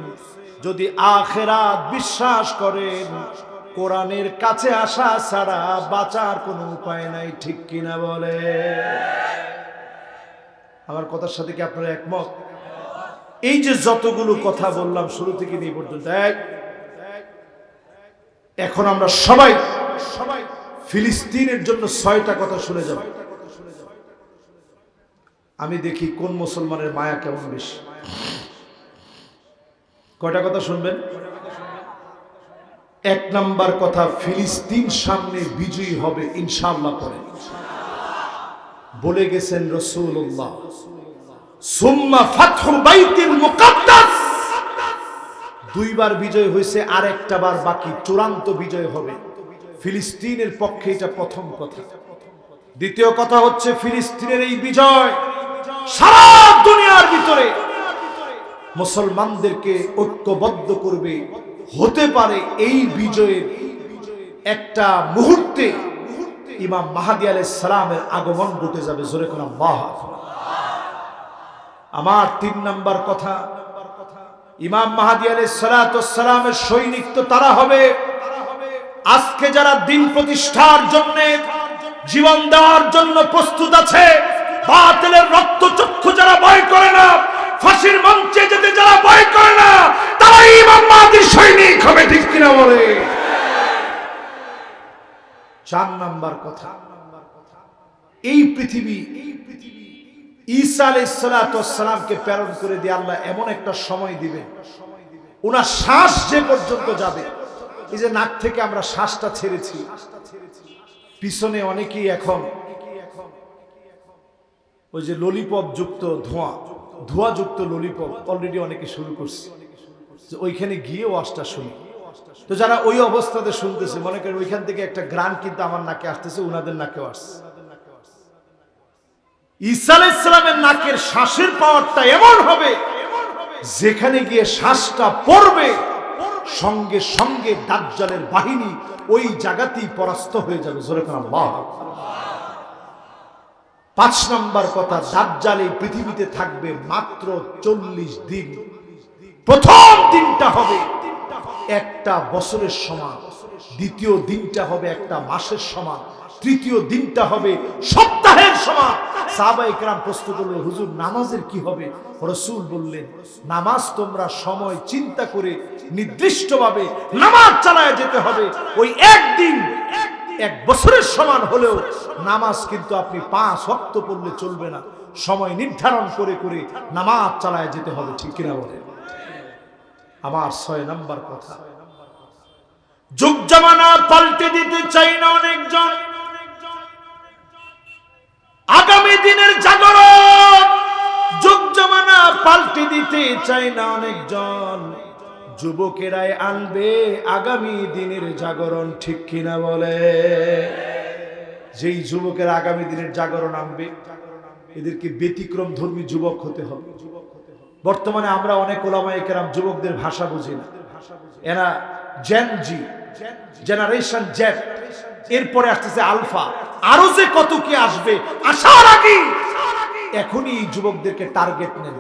যদি আখিরাত বিশ্বাস করেন, কোরআনের কাছে আসা ছাড়া বাঁচার কোনো উপায় নাই। ঠিক কিনা বলে? আমার কথার সাথে কি আপনারা একমত? এই যে যতগুলো কথা বললাম শুরু থেকে নিয়ে পর্যন্ত, এখন আমরা সবাই ফিলিস্তিনের জন্য 6টা কথা শুনে যাব। আমি দেখি কোন মুসলমানের মায়া কেমন বেশি। কয়টা কথা শুনবেন? 1 নাম্বার কথা, ফিলিস্তিন সামনে বিজয়ী হবে ইনশাআল্লাহ। পরে বলে গেছেন রাসূলুল্লাহ, সুম্মা ফাতহু বাইতুল মুকাদ্দাস। 2বার বিজয় হয়েছে, আর একটা বার বাকি, চূড়ান্ত বিজয় হবে ফিলিস্তিনের পক্ষে। এটা প্রথম কথা। দ্বিতীয় কথা হচ্ছে, ফিলিস্তিনের এই বিজয় সারা দুনিয়ার ভিতরে মুসলমানদেরকে ঐক্যবদ্ধ করবে। হতে পারে এই বিজয়ের একটা মুহূর্তে ইমাম মাহদী আলাইহিস সালামের আগমন ঘটে যাবে। জোরে কোন আল্লাহু আকবার। আমার 3 নাম্বার কথা, ইমাম মাহদী আলাইহিস সালামের সৈনিক তো তারা হবে, আজকে যারা দিন প্রতিষ্ঠার জন্য জীবন দেওয়ার জন্য প্রস্তুত আছে, বাতিলের রক্তচক্ষু যারা ভয় করে না, ফাঁসির মঞ্চে যেতে যারা ভয় করে না, তারাই ইমাম মাহদীর সৈনিক হবে। ঠিক কিনা বলে? 4 নাম্বার কথা, এই পৃথিবী ঈসা আলাইহিস সালামকে প্রেরণ করে দিয়ে আল্লাহ এমন একটা সময় দিবেন, ওনার শ্বাস যে পর্যন্ত যাবে, এই যে নাক থেকে আমরা শ্বাসটা ছেড়েছি, পিছনে অনেকেই এখন ওই যে ললিপপ যুক্ত ধোঁয়া যুক্ত ললিপপ অলরেডি অনেকে শুরু করছে, যে ওইখানে গিয়ে ওয়াজটা শুনি। তো যারা ওই অবস্থাতে শুনতেছে, মনে করেন ওইখান থেকে একটা গ্রান কিন্তু আমার নাকে আসতেছে, উনাদের নাকেও আসছে। ঈসা আলাইহিস সালামের নাকের শ্বাসের পাওয়ারটা এমন হবে, যেখানে গিয়ে শ্বাসটা পড়বে সঙ্গে সঙ্গে দাজ্জালের বাহিনী ওই জায়গাতেই পরাস্ত হয়ে যাবে। জোরে কোন আল্লাহু আকবার। 5 নাম্বার কথা, দাজ্জাল এই পৃথিবীতে থাকবে মাত্র 40 দিন। প্রথম দিনটা হবে একটা বছরের সমান, দ্বিতীয় দিনটা হবে একটা মাসের সমান, তৃতীয় দিনটা হবে সপ্তাহের সমান। সাহাবায়ে কেরাম প্রশ্ন করলেন, হুজুর নামাজের কি হবে? রাসূল বললেন, নামাজ তোমরা সময় চিন্তা করে নির্দিষ্টভাবে নামাজ চালায় যেতে হবে। ওই একদিন 1 বছরের সমান হলেও নামাজ কিন্তু আপনি 5 ওয়াক্ত পড়লে চলবে না, সময় নির্ধারণ করে করে নামাজ চালায় যেতে হবে। ঠিক কিনা বলে? আমার 6 নাম্বার কথা, যুগ জামানা পাল্টে দিতে চাই না অনেকজন, আগামী দিনের জাগরণ যুগ জামানা পাল্টে দিতে চাই না অনেকজন, যুবকেরাই আনবে আগামী দিনের জাগরণ। ঠিক কিনা বলে? যেই যুবকেরা আগামী দিনের জাগরণ আনবে, এদেরকে ব্যতিক্রম ধর্মী যুবক হতে হবে। বর্তমানে আমরা অনেক ওলামায়ে কেরাম যুবকদের ভাষা বুঝি না। এরা জেন জি, জেনারেশন জেড, এরপরে আসতেছে আলফা, আরো যে কত কি আসবে, আসার আগে এখনই যুবকদেরকে টার্গেট নেন।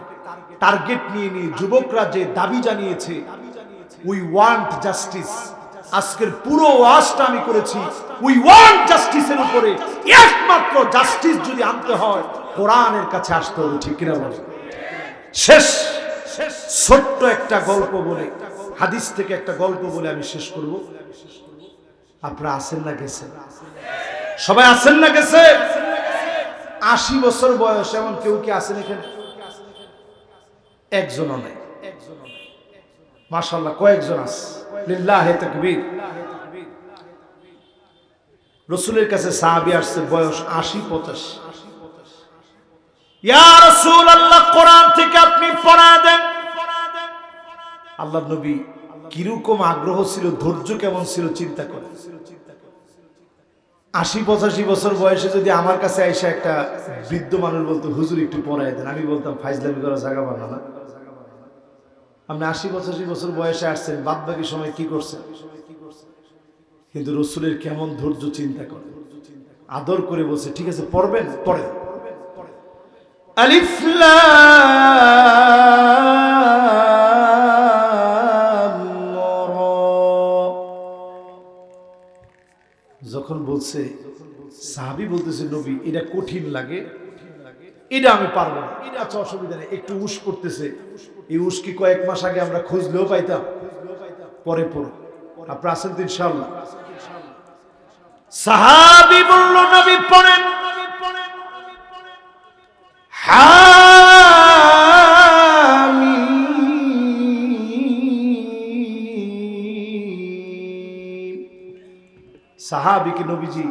টার্গেট নিয়ে নিয়ে যুবকরা যে দাবি জানিয়েছে, উই ওয়ান্ট জাস্টিস। আজকের পুরো ওয়াজটা আমি করেছি উই ওয়ান্ট জাস্টিসের উপরে। একমাত্র জাস্টিস যদি আনতে হয় কোরআনের কাছে আসতে হবে, ঠিক কিনা বলে? শেষ ছোট্ট একটা গল্প বলে, হাদিস থেকে একটা গল্প বলে আমি শেষ করব। আপনারা আছেন না গেছেন? সবাই আছেন না গেছে? 80 বছর বয়স এমন কেউ কি আছেন এখানে? একজনও নাই। মাশাআল্লাহ কয়েকজন আছে, লিল্লাহি তাকবীর। রাসূলের কাছে সাহাবী আসছে, বয়স 80-85। ইয়া রাসূলুল্লাহ, কোরআন থেকে আপনি পড়ায় দেন। আল্লাহর নবী কিরকম আগ্রহ ছিল, ধৈর্য কেমন ছিল চিন্তা করেন। 80-85 বছর বয়সে যদি আমার কাছে এসে একটা বৃদ্ধ মানুষ বলতো হুজুর একটু পড়ায় দেন, আমি বলতাম ফাইজলামি করা জায়গা বানা না। আপনি 80-85 বছর বয়সে আসছেন, বাদ বাকি সময় কি করছেন? কিন্তু রাসূলের কেমন ধৈর্য চিন্তা করে, আদর করে বলছে ঠিক আছে পড়বেন, পড়েন। আলিফ লাম রা। যখন বলছে, সাহাবী বলতেছে নবী এটা কঠিন লাগে, এটা আমি পারবো না। এটা আচ্ছা অসুবিধা নেই, একটু উস করতেছে। এই উস কি কয়েক মাস আগে আমরা খুঁজলেও পাইতাম? পরে পড়ো, আপনারা আছেন তো ইনশাআল্লাহ? সাহাবী বলল নবী পড়েন। হামিম। সাহাবীকে নবীজি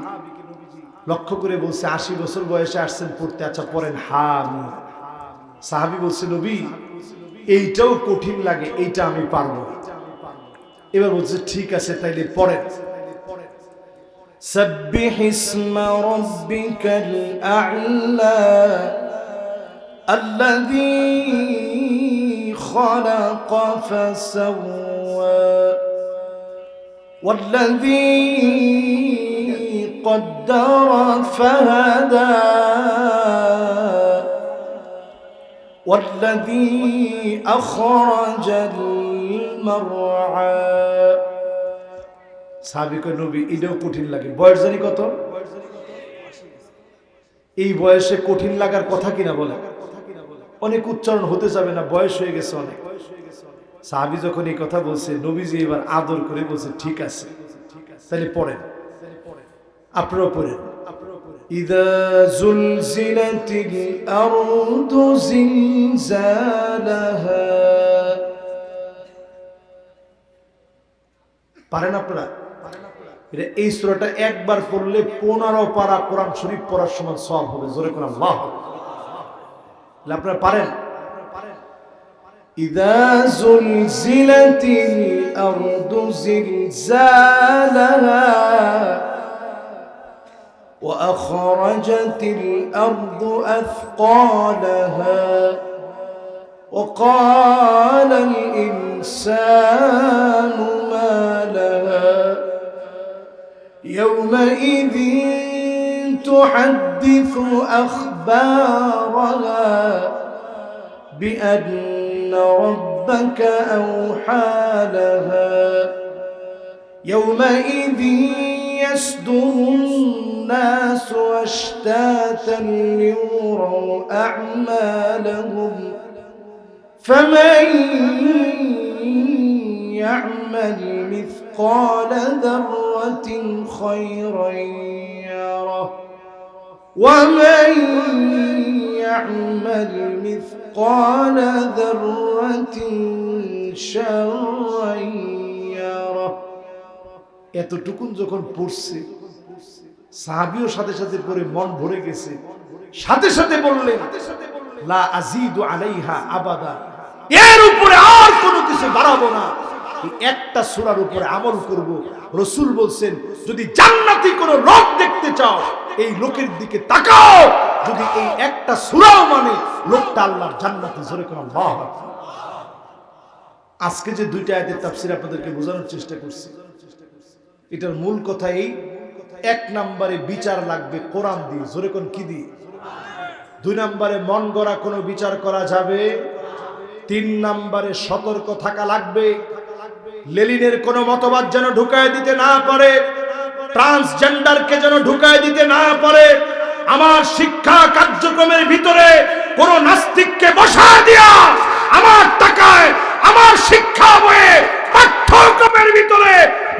লক্ষ্য করে বলছে 80 বছর বয়সে আসছেন পড়তে, আচ্ছা পড়েন হামিম। সাহাবী বলছে নবী এইটাও কঠিন লাগে, এইটা আমি পারবো। এবার বলছে ঠিক আছে তাইলে পড়েন। সাব্বিহ ইসমা রাব্বিকাল আ'লা আল্লাযী খালাকা ফাসাওয়া ওয়াল্লাযী قدر فهدى والذي أخرج المرعى। সাহাবীকে নবী এটাও কঠিন লাগে। বয়স জানি কত? এই বয়সে কঠিন লাগার কথা কিনা বলে? অনেক উচ্চারণ হতে যাবে না, বয়স হয়ে গেছে অনেক। সাহাবী যখন এই কথা বলছে, নবীজি এবার আদর করে বলছে ঠিক আছে তাহলে পড়েন। আপনারা পড়েন। ইযা যুলজিলাতিল আরদু জিলজালাহা। পারেন আপনারা? এটা এই সূরাটা একবার পড়লে 15 পারা কোরআন শরীফ পড়ার সমান সওয়াব হবে। জোরে করে আল্লাহ। আপনারা পারেন? ইযা যুলজিলাতিল আরদু জিলজালাহা وأخرجت الأرض أثقالها وقال الإنسان ما لها يومئذ تحدث أخبارها بأن ربك أوحى لها يومئذ يصدر الناس أشتاتا ليروا أعمالهم فمن يعمل مثقال ذرة خيرا يره ومن يعمل مثقال ذرة شرا يره। এতটুকুন যখন পড়ছে সাহাবীও সাথে সাথে পড়ে মন ভরে গেছে, সাথে সাথে বললেন লা আযীদু আলাইহা আবাদা, এর উপরে আর কোনো কিছু বাড়াবো না, এই একটা সূরার উপরে আমল করব। রাসূল বলছেন যদি জান্নাতি কোনো লোক দেখতে চাও এই লোকের দিকে তাকাও, যদি এই একটা সূরাও মানে লোকটা আল্লাহর জান্নাতে। জোরে করে আল্লাহু আকবার। আজকে যে দুইটা আয়াতের তাফসীর আপনাদেরকে বোঝানোর চেষ্টা করছি, এটার মূল কথা এই, এক নম্বরে বিচার লাগবে কোরআন দিয়ে। জোরে কোন কি দিয়ে? দুই নম্বরে মন গড়া কোনো বিচার করা যাবে 3 নম্বরে সতর্ক থাকা লাগবে, লেলিনের কোনো মতবাদ যেন ঢুকায় দিতে না পারে, ট্রান্সজেন্ডারকে যেন ঢুকায় দিতে না পারে। আমার শিক্ষা কার্যক্রমের ভিতরে কোন নাস্তিককে বসায় দিয়া আমার টাকায় আমার শিক্ষা বইয়ে পাঠ্যক্রমের ভিতরে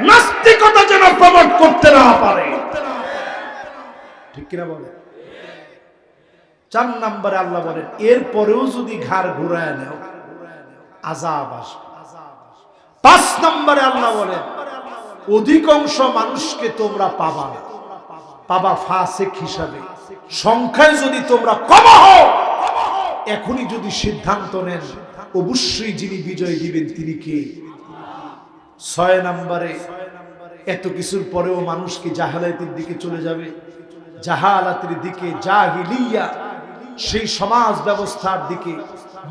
নাস্তিকতা যেন প্রমোট করতে না পারে, ঠিক কিনা বলে? 4 নম্বরে আল্লাহ বলেন এরপরেও যদি ঘাড় ঘুরায় নাও আযাব আসবে। 5 নম্বরে আল্লাহ বলেন অধিকাংশ মানুষকে তোমরা পাবা না, পাবা ফাসিক হিসাবে। সংখ্যায় যদি তোমরা কম হও, এখনই যদি সিদ্ধান্ত নেন, অবশ্যই যিনি বিজয় দিবেন তিনি কে? 6 নম্বরে এত কিছুর পরেও মানুষ কি জাহালাতের দিকে চলে যাবে? জাহালাতের দিকে, জাহিলিয়া, সেই সমাজ ব্যবস্থার দিকে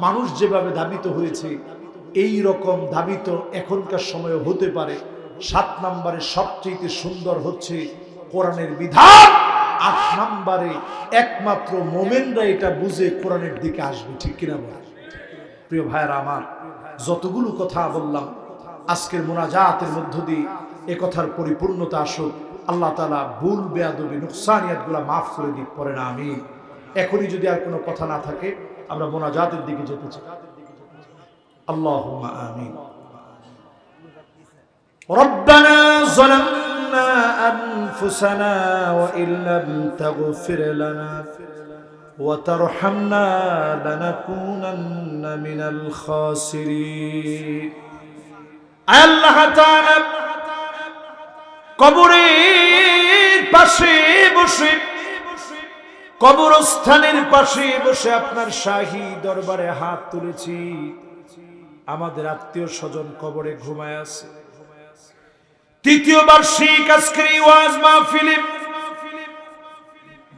মানুষ যেভাবে ধাবিত হয়েছে এই রকম ধাবিত এখনকার সময়ে হতে পারে। 7 নম্বরে সবচেয়ে সুন্দর হচ্ছে কোরআনের বিধান। 8 নম্বরে একমাত্র মোমেনরা এটা বুঝে কোরআনের দিকে আসবে, ঠিক কিনা বলে? প্রিয় ভাইরা আমার, যতগুলো কথা বললাম আজকের মোনাজাতের মধ্য দিয়ে এ কথার পরিপূর্ণতা আসুক। আল্লাহ তাআলা ভুল বেয়াদবি নুকসানিয়াতগুলো মাফ করে দিক, পড়ে না আমিন। এখনই যদি আর কোনো কথা না থাকে আমরা মোনাজাতের দিকে যেতে চাই। আল্লাহুম্মা আমিন। রব্বানা যালামনা আনফুসানা ওয়া ইল্লাম তাগফির লানা ওয়া তারহামনা লানাকুনান্না মিনাল খাসিরিন। আল্লাহ তাআলা কবরের পাশে বসে, কবরস্থানের পাশে বসে আপনার শাহী দরবারে হাত তুলেছি। আমাদের আত্মীয় স্বজন কবরে ঘুমায় আছে। 3য় বার্ষিক আজকের এই ওয়াজ মাহফিলে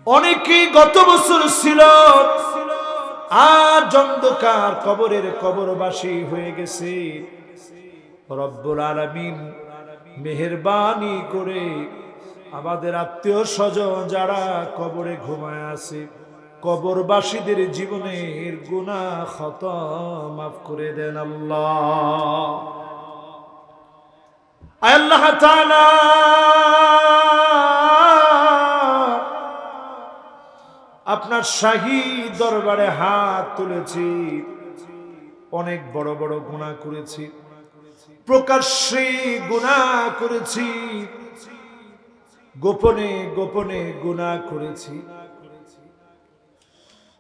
অনেকেই গত বছর ছিল, আজ অন্ধকার কবরের কবরবাসী হয়ে গেছে। রব্বুল আলামিন মেহেরবানি করে আমাদের আত্মীয় স্বজন যারা কবরে ঘুমায় আছে, কবরবাসীদের জীবনের গুনাহ খতা মাফ করে দেন আল্লাহ। আল্লাহ তাআলা আপনার শাহী দরবারে হাত তুলেছি। অনেক বড় বড় গুনাহ করেছি, প্রকাশ্যে গুনাহ করেছি, গোপনে গোপনে গুনাহ করেছি।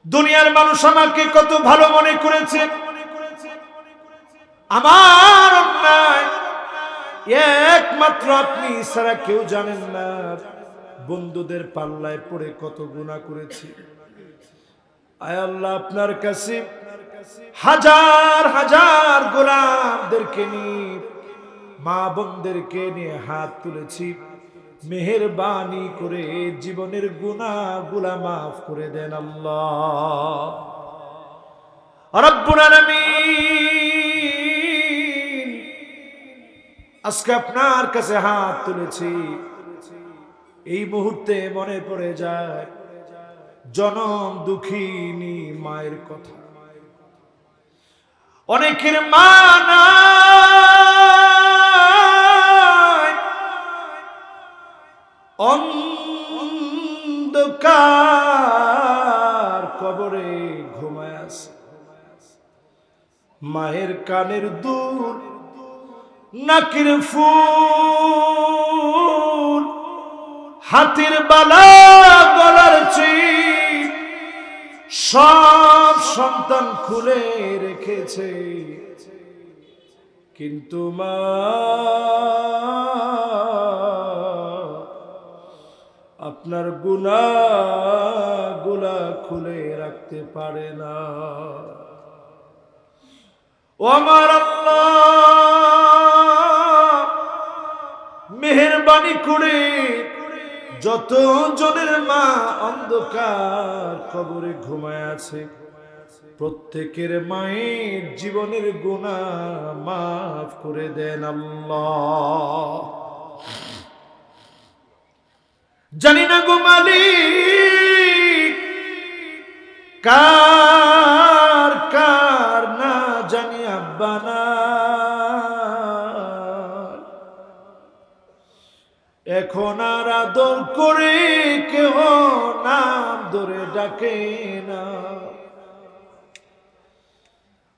দুনিয়ার মানুষ আমাকে কত ভালো মনে করেছে, আমার অন্যায় একমাত্র আপনি ছাড়া কেউ জানেন না। বন্ধুদের পাল্লায় পড়ে কত গুনাহ করেছি। আয় আল্লাহ, আপনার কাছে হাজার হাজার গোলামদেরকে নিয়ে, মা বোনদেরকে নিয়ে হাত তুলেছি। মেহেরবানি করে জীবনের গুনাহগুলা মাফ করে দেন আল্লাহ রাব্বুল আলামিন। আজকে আপনার কাছে হাত তুলেছি, এই মুহূর্তে মনে পড়ে যায় জনম দুঃখিনী মায়ের কথা। অনেকের মা নাই, অন্ধকার কবরে ঘুমায় আছে। মায়ের কানের দুল, নাকের ফুল, হাতের বালা, গলার চেইন সব সন্তান খুলে রেখেছে, কিন্তু মা আপনার গুনাহগুলা খুলে রাখতে পারে না। ও আমার আল্লাহ, মেহেরবানি করে যত জনের মা অন্ধকার কবরে ঘুমায় আছে, প্রত্যেকের মায়ের জীবনের গুনাহ মাফ করে দেন আল্লাহ। জানি না গো মালিক, কার কার না এখন আর আদর করে কেহ নাম ধরে ডাকে না,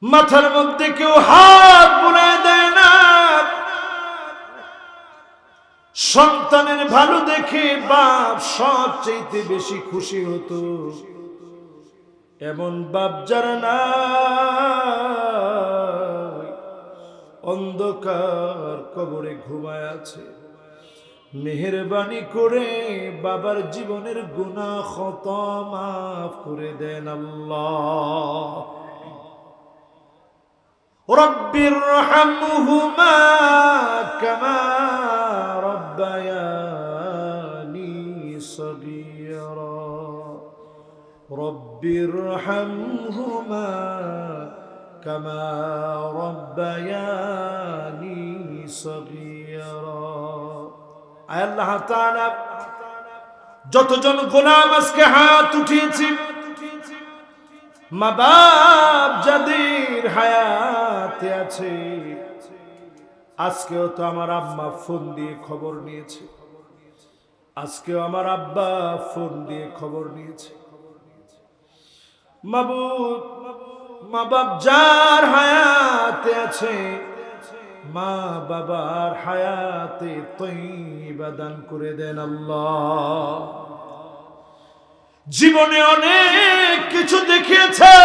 মাথার মধ্যে কেউ হাত বুলায় দেয় না। সন্তানের ভালো দেখে বাপ সবচেয়ে বেশি খুশি হতো। এমন বাপ যারা না অন্ধকার কবরে ঘুমায় আছে, মেহেরবানি করে বাবার জীবনের গুনাহ খতা মাফ করে দেন আল্লাহ। রব্বিরহামহুমা কামা রব্বায়ানি সগীরা, রব্বিরহামহুমা কামা রব্বায়ানি সগীরা। আয় আল্লাহ তাআলা, যতজন গোলাম আজকে হাত উঠিয়েছি, মা বাপ যাদের হায়াতে আছে, আজকেও তো আমার আম্মা ফোন দিয়ে খবর নিয়েছে, আজকেও আমার আব্বা ফোন দিয়ে খবর নিয়েছে। মাবুদ, মা বাপ যার হায়াতে আছে, মা বাবার হায়াতে তয়্যিবা দান করে দেন আল্লাহ। জীবনে অনেক কিছু দেখিয়েছে,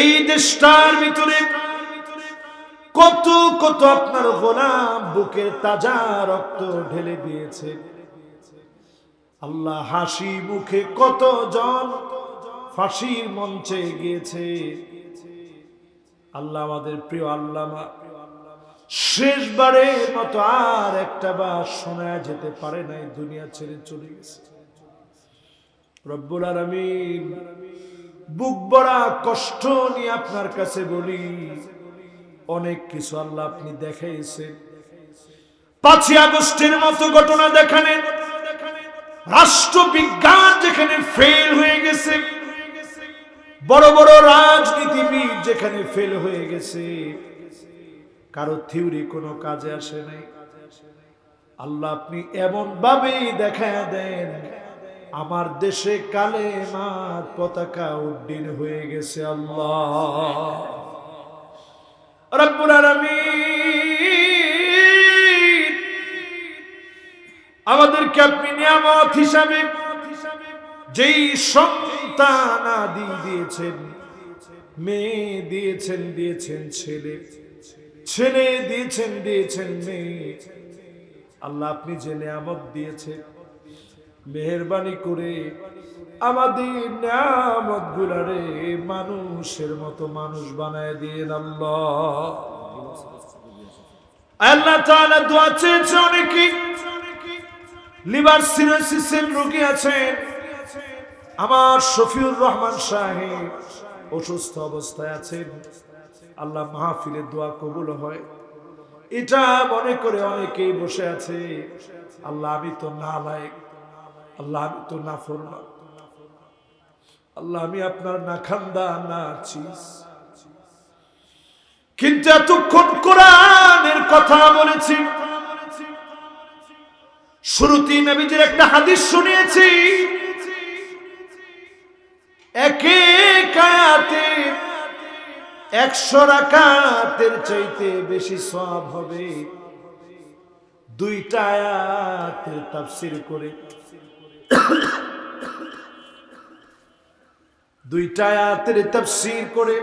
এই দেশটার ভিতরে কত কত আপনার গোলাম বুকের তাজা রক্ত ঢেলে দিয়েছে। আল্লাহ হাসি মুখে কতজন ফাঁসির মঞ্চে গিয়েছে। আল্লাহ আমাদের প্রিয় আল্লামা শেষবারের মতো আর একটা বার শোনা যেতে পারে নাই, দুনিয়া ছেড়ে চলে গেছে। রব্বুল আলামিন, বুক ভরা কষ্ট নিয়ে আপনার কাছে বলি, অনেক কিছু আল্লাহ আপনি দেখাইছেন। 5ই আগস্টের মতো ঘটনা দেখালেন, রাষ্ট্রবিজ্ঞান যেখানে ফেল হয়ে গেছে, বড় বড় রাজনীতিবিদ যেখানে ফেল হয়ে গেছে, কারো থিওরি কোনো কাজে আসে নাই। আল্লাহ আপনি এমন ভাবেই দেখায় দেন, আমার দেশে কালেমার পতাকা উড্ডীন হয়ে গেছে। আল্লাহ রব্বুল আলামিন, আমাদেরকে আপনি নিয়ামত হিসাবে যেই সন্তান আদি দিয়েছেন, মেয়ে দিয়েছেন, দিয়েছেন ছেলে, ছেলে দিয়েছেন, দিয়েছেন মেয়ে। আল্লাহ আপনি যে নিয়ামত দিয়েছেন, মেহেরবানি করে আমাদের নিয়ামত গুলারে মানুষের মতো মানুষ বানায় দিয়েন আল্লাহ। আল্লাহ তাআলা দোয়া চেয়েছে অনেকে, লিভার সিরোসিসের রোগী আছেন, আমার শফিউর রহমান সাহেব অসুস্থ অবস্থায় আছেন। আল্লাহ মাহফিলের দোয়া কবুল হয়, এটা মনে করে অনেকেই বসে আছে। আল্লাহ আমি তো নালায়েক, আল্লাহ আমি তো নাফরমান, আল্লাহ আমি আপনার না খান্দা না চিজ, কিন্তু এতক্ষণ কোরআনের কথা বলেছি, শুরুতেই নবীজির একটা হাদিস শুনিয়েছি, একে আয়াতে 100 রাকাতের চাইতে বেশি সওয়াব হবে 2টা আয়াতের তাফসীর করে। 2টা আয়াতের তাফসীর করে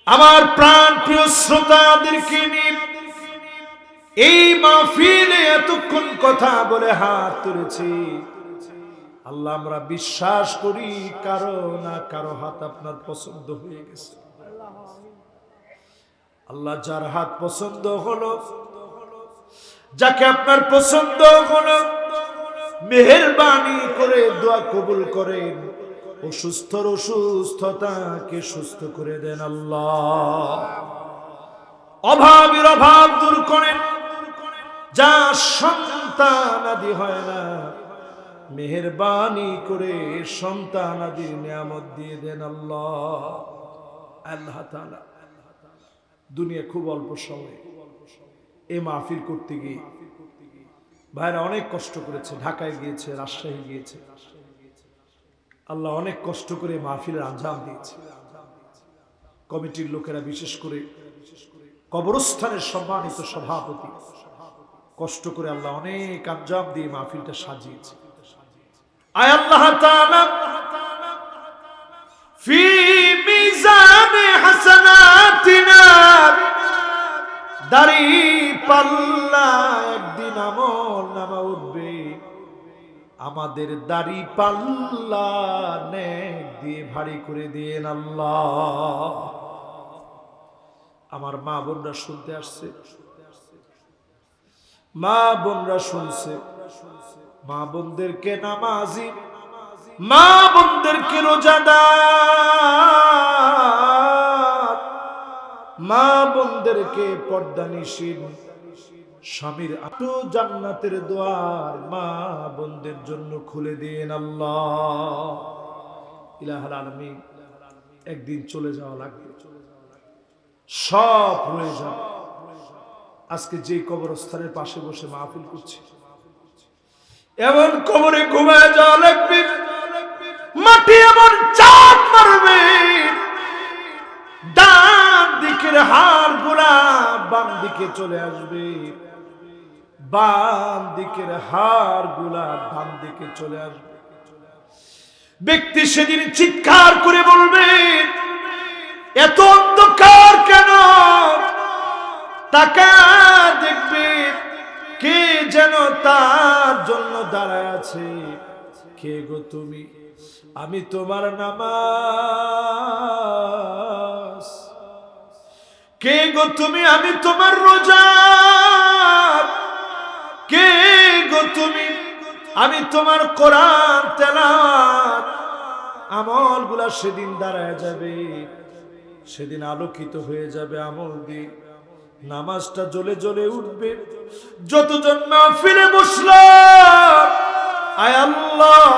আমার প্রাণ প্রিয় শ্রোতাদেরকে নিয়ে এই মাহফিলে এতক্ষণ কথা বলে হাত তুলেছি। আল্লাহ আমরা বিশ্বাস করি কারো না কারো হাত আপনার পছন্দ হয়ে গেছে। আল্লাহ যার হাত পছন্দ হলো, যাকে আপনার পছন্দ হলো, মেহেরবানি করে দোয়া কবুল করেন, অসুস্থর অসুস্থতাকে সুস্থ করে দেন আল্লাহ। অভাবের অভাব দূর করেন, যা সন্তান আদি হয় না, মেহেরবানি করে সন্তান আদির নিয়ামত দিয়ে দেন আল্লাহ। আল্লাহ তাআলা দুনিয়া খুব অল্প সময়, এই মাহফিল করতে গিয়ে ভাইরা অনেক কষ্ট করেছে, ঢাকায় গিয়েছে, রাজশাহী গিয়েছে। আল্লাহ অনেক কষ্ট করে মাহফিলের আঞ্জাম দিয়েছে। কমিটির লোকেরা, বিশেষ করে কবরস্থানের সম্মানিত সভাপতি, কষ্ট করে আল্লাহ অনেক আঞ্জাম দিয়ে মাহফিলটা সাজিয়েছে। আয় আল্লাহ তাআলা ফি মিজানে হাসানাতিনা, দাড়ি পাল্লা একদিন আমল নামা উঠবে, আমাদের দাড়ি পাল্লা নেক দিয়ে ভারী করে দিয়েন আল্লাহ। আমার মা বোনরা শুনতে আসছে, মা বোনরা শুনছে, মা বোনদেরকে নামাজি, মা বোনদেরকে রোজাদার, মা বোনদেরকে পর্দানিশীল, স্বামীর আটো জান্নাতের দ্বার মা বোনদের জন্য খুলে দিন আল্লাহ। ইলাহুল আলামিন, একদিন চলে যাওয়া লাগবে, সব রয়ে যাবে। আজকে যে কবরস্থানের পাশে বসে মাহফিল করছি, এমন কবরে ঘুমায় যাওয়া লাগবে, মাটি এমন চাপ মারবে, ডান দিকের হাড় গোড়া বাম দিকে চলে আসবে, বাম দিকের হাড় গোড়া ডান দিকে চলে আসবে। ব্যক্তি সেদিন চিৎকার করে বলবে, এত অন্ধকার কেন? তাকা দেখবে কে যেন তার জন্য দাঁড়ায় আছে। কে গো তুমি? আমি তোমার নামাজ। কে গো তুমি? আমি তোমার রোজা। কে গো তুমি? আমি তোমার কোরআন তেলাওয়াত। আমলগুলা সেদিন দাঁড়ায় যাবে, সেদিন আলোকিত হয়ে যাবে আমল দিয়ে। নামাজটা জ্বলে জ্বলে উঠবে। যতজন মাহফিলে বসলাম, আয় আল্লাহ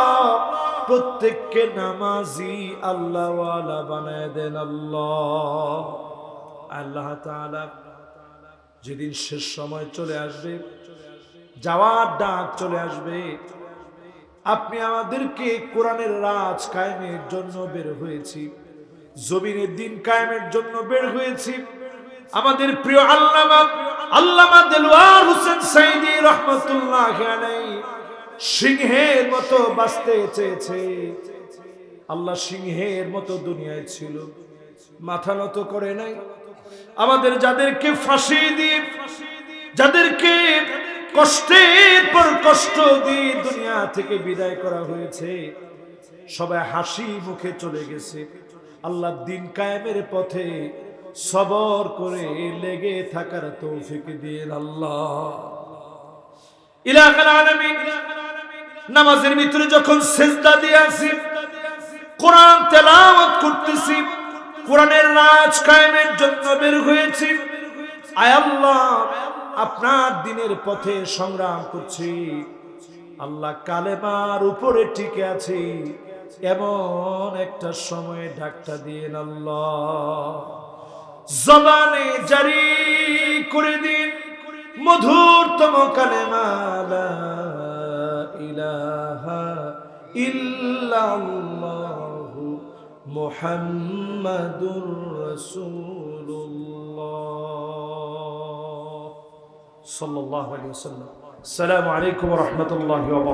প্রত্যেককে নামাজি আল্লাহওয়ালা বানায় দেন আল্লাহ। আল্লাহ তাআলা যেদিন শেষ সময় চলে আসবে, যাওয়ার ডাক চলে আসবে, আপনি আমাদেরকে কোরআনের রাজ কায়েমের জন্য বের হয়েছি, জমিনের দিন কায়েমের জন্য বের হয়েছি। আমাদের প্রিয় আল্লামা দেলওয়ার হোসেন সাঈদী রাহমাতুল্লাহি আলাইহি সিংহের মতো বাঁচতে চেয়েছে। আল্লাহ সিংহের মতো দুনিয়ায় ছিল, মাথা নত করে নাই। আমাদের যাদেরকে ফাঁসি দিয়ে, যাদেরকে কষ্টের পর কষ্ট দিয়ে দুনিয়া থেকে বিদায় করা হয়েছে, সবাই হাসি মুখে চলে গেছে। আল্লাহ দিন কায়েমের পথে সবর করে লেগে থাকার তৌফিক দিন আল্লাহ। ইলাহুল আলামিন, নামাজের ভিতরে যখন সিজদা দিয়ে আছি, কোরআন তেলাওয়াত করতেছি, কোরআনের রাজ কায়েমের জন্য বের হয়েছি। আয় আল্লাহ আপনার দিনের পথে সংগ্রাম করছি। আল্লাহ কালেমার উপরে টিকে আছি, এমন একটা সময় ডাকটা দিন আল্লাহ। জবানে জারি করে দিন মধুরতম কালেমা লা ইলাহা ইল্লাল্লাহু মুহাম্মাদুর রাসূলুল্লাহ সাল্লাল্লাহু আলাইহি ওয়াসাল্লাম। আসসালামু আলাইকুম ওয়া রাহমাতুল্লাহি ওয়া বারাকাতুহু।